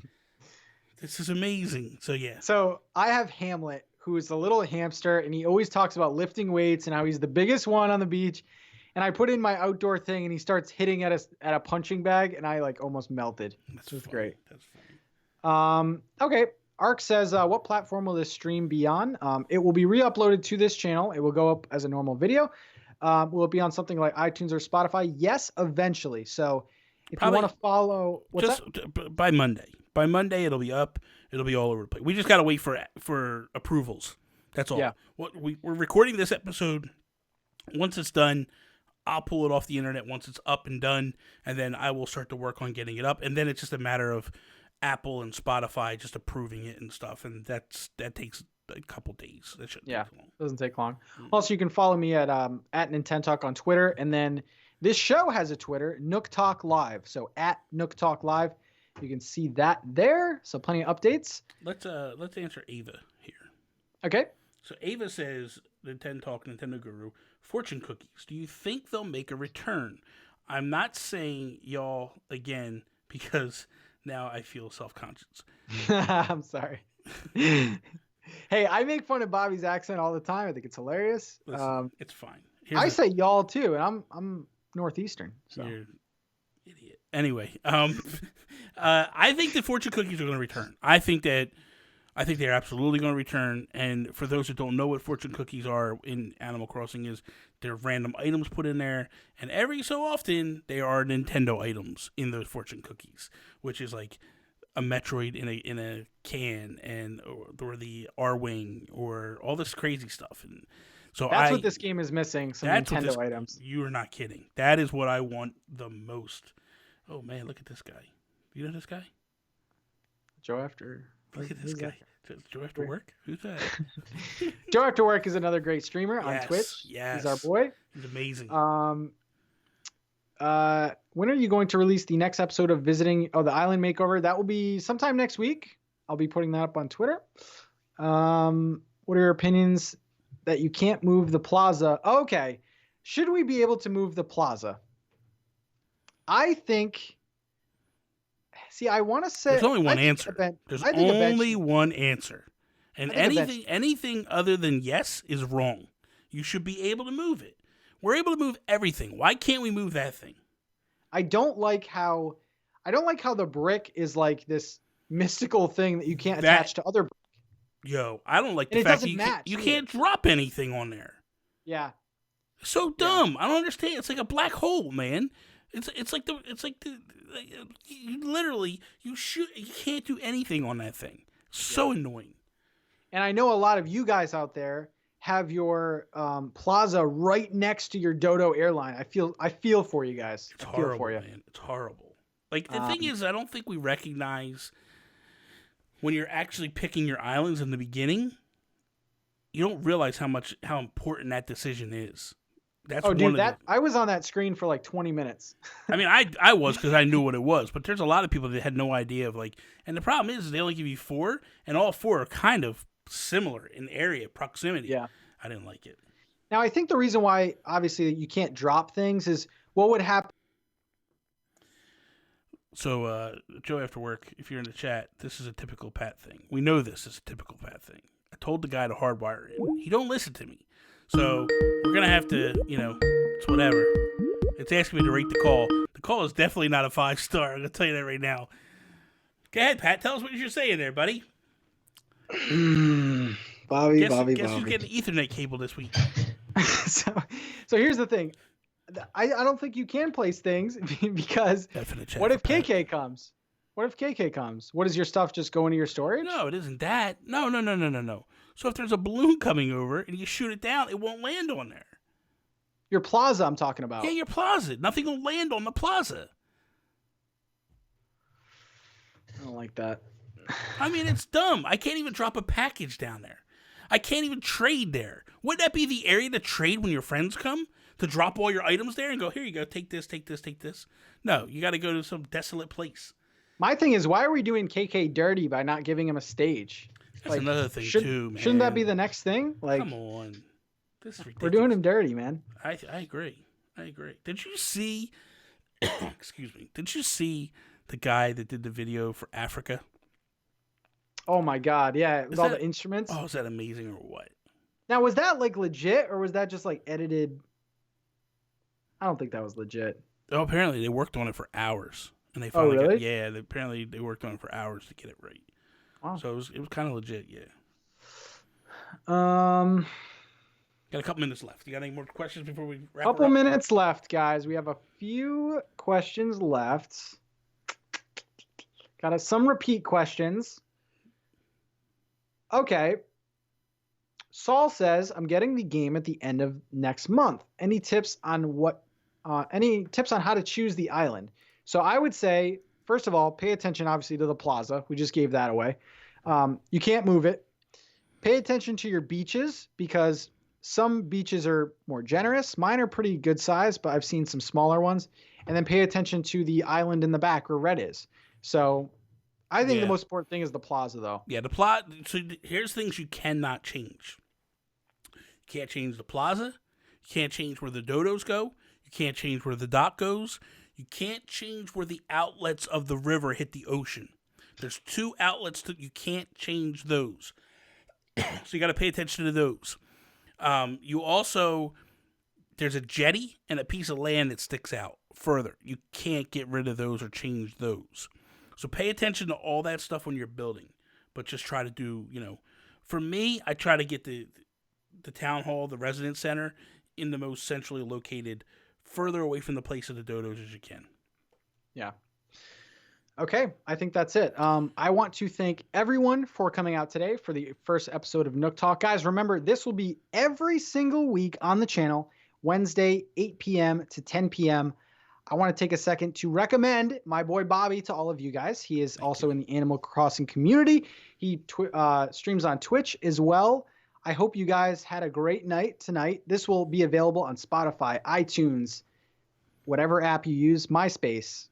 this is amazing. So, yeah. So, I have Hamlet, who is a little hamster, and he always talks about lifting weights and how he's the biggest one on the beach. And I put in my outdoor thing, and he starts hitting at a punching bag, and I, like, almost melted. This was great. That's funny. Okay. Ark says, what platform will this stream be on? It will be re-uploaded to this channel. It will go up as a normal video. Will it be on something like iTunes or Spotify? Yes, eventually. So if you want to follow... By Monday. By Monday, it'll be up. It'll be all over the place. We just got to wait for approvals. That's all. Yeah. We're recording this episode. Once it's done, I'll pull it off the internet once it's up and done, and then I will start to work on getting it up. And then it's just a matter of Apple and Spotify just approving it and stuff, and that takes a couple days. That shouldn't take long. Doesn't take long. Also, you can follow me at NintenTalk on Twitter, and then this show has a Twitter, NookTalk Live. So at NookTalk Live, you can see that there. So plenty of updates. Let's answer Ava here. Okay. So Ava says, NintenTalk, Nintendo Guru, fortune cookies. Do you think they'll make a return? I'm not saying y'all again because now I feel self-conscious. I'm sorry. Hey, I make fun of Bobby's accent all the time. I think it's hilarious. Listen, it's fine. I say y'all too, and I'm Northeastern. So. You're an idiot. Anyway, I think the fortune cookies are going to return. I think they're absolutely going to return. And for those who don't know what fortune cookies are in Animal Crossing, is they're random items put in there, and every so often they are Nintendo items in those fortune cookies, which is like a Metroid in a can, and or the R-Wing, or all this crazy stuff. And so that's what this game is missing. Some Nintendo items. You are not kidding. That is what I want the most. Oh man, look at this guy. You know this guy? Joe After. Look at this guy. Joe After Work? Who's that? Joe After Work is another great streamer on Twitch. Yes. He's our boy. He's amazing. When are you going to release the next episode of the Island Makeover? That will be sometime next week. I'll be putting that up on Twitter. What are your opinions that you can't move the plaza? Okay. Should we be able to move the plaza? I think... See, I want to say... There's only one answer. There's only one answer. And anything other than yes is wrong. You should be able to move it. We're able to move everything. Why can't we move that thing? I don't like how the brick is like this mystical thing that you can't attach to other brick. Yo, I don't like the fact that you can't drop anything on there. Yeah. So dumb. Yeah. I don't understand. It's like a black hole, man. You can't do anything on that thing. So annoying. And I know a lot of you guys out there have your plaza right next to your Dodo airline. I feel for you guys. It's horrible, man. It's horrible. Like, the thing is, I don't think we recognize when you're actually picking your islands in the beginning, you don't realize how important that decision is. That's I was on that screen for like 20 minutes. I mean, I was, because I knew what it was, but there's a lot of people that had no idea of, like, and the problem is they only give you 4, and all 4 are kind of similar in area, proximity. Yeah. I didn't like it. Now, I think the reason why, obviously, you can't drop things is what would happen. So, Joe After Work, if you're in the chat, this is a typical Pat thing. We know this is a typical Pat thing. I told the guy to hardwire it. He don't listen to me. So, we're going to have to, it's whatever. It's asking me to rate the call. The call is definitely not a 5-star. I'm going to tell you that right now. Go ahead, Pat. Tell us what you're saying there, buddy. Bobby. Guess who's getting the Ethernet cable this week? So here's the thing. I don't think you can place things because what if KK comes? What does your stuff just go into your storage? No, it isn't that. No. So if there's a balloon coming over and you shoot it down, it won't land on there. Your plaza I'm talking about. Yeah, your plaza. Nothing will land on the plaza. I don't like that. I mean, it's dumb. I can't even drop a package down there. I can't even trade there. Wouldn't that be the area to trade when your friends come? To drop all your items there and go, here you go, take this. No, you got to go to some desolate place. My thing is, why are we doing KK dirty by not giving him a stage? That's another thing, too, man. Shouldn't that be the next thing? Like, come on. This is ridiculous. We're doing him dirty, man. I agree. Did you see, excuse me, did you see the guy that did the video for Africa? Oh, my God. Yeah, with all the instruments. Oh, is that amazing or what? Now, was that, like, legit, or was that just, like, edited? I don't think that was legit. Oh, apparently they worked on it for hours. And they finally really? Apparently they worked on it for hours to get it right. Wow. So it was kind of legit, yeah. Got a couple minutes left. You got any more questions before we wrap up? Couple minutes left, guys. We have a few questions left. Got some repeat questions. Okay. Saul says, I'm getting the game at the end of next month. Any tips on how to choose the island? So I would say, first of all, pay attention, obviously, to the plaza. We just gave that away. You can't move it. Pay attention to your beaches because some beaches are more generous. Mine are pretty good size, but I've seen some smaller ones. And then pay attention to the island in the back where red is. So I think the Yeah. most important thing is the plaza, though. Yeah, the plot. So here's things you cannot change. You can't change the plaza. You can't change where the dodos go. You can't change where the dock goes. You can't change where the outlets of the river hit the ocean. There's 2 outlets that you can't change those. So you got to pay attention to those. You also, there's a jetty and a piece of land that sticks out further. You can't get rid of those or change those. So pay attention to all that stuff when you're building, but just try to do, for me, I try to get the town hall, the residence center, in the most centrally located, further away from the place of the dodos as you can. Yeah. Okay, I think that's it. I want to thank everyone for coming out today for the first episode of Nook Talk. Guys, remember, this will be every single week on the channel, Wednesday, 8 p.m. to 10 p.m. I want to take a second to recommend my boy Bobby to all of you guys. He is also in the Animal Crossing community. He streams on Twitch as well. I hope you guys had a great night tonight. This will be available on Spotify, iTunes, whatever app you use, MySpace.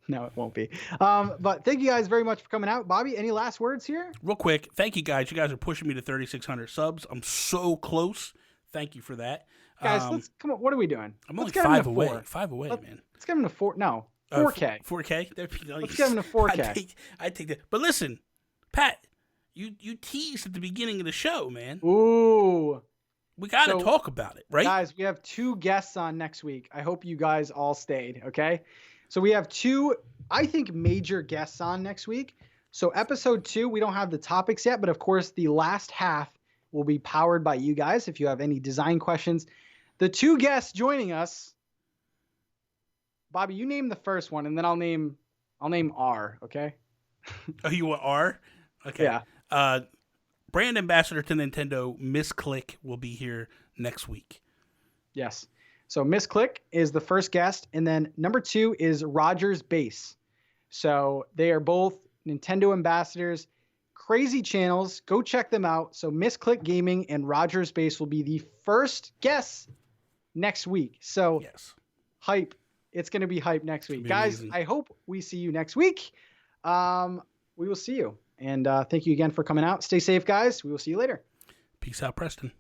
No, it won't be. But thank you guys very much for coming out. Bobby, any last words here? Real quick, thank you guys. You guys are pushing me to 3,600 subs. I'm so close. Thank you for that. Guys, let's come on. What are we doing? I'm only 5 away. 5 away, man. Let's get him to 4. No, 4K. 4K? That'd be nice. Let's get him to 4K. I'd take that. But listen, Pat, you teased at the beginning of the show, man. Ooh. We got to talk about it, right? Guys, we have 2 guests on next week. I hope you guys all stayed, okay? So we have 2, I think, major guests on next week. So episode 2, we don't have the topics yet, but of course the last half will be powered by you guys if you have any design questions. The 2 guests joining us, Bobby, you name the first one, and then I'll name R, okay? Oh, you want R? Okay. Yeah. Brand ambassador to Nintendo, Miss Click, will be here next week. Yes. So Miss Click is the first guest, and then number 2 is Rogers Base. So they are both Nintendo ambassadors, crazy channels. Go check them out. So Miss Click Gaming and Rogers Base will be the first guests next week. So yes, hype. It's going to be hype next week. Guys, amazing. I hope we see you next week. We will see you. And thank you again for coming out. Stay safe, guys. We will see you later. Peace out, Preston.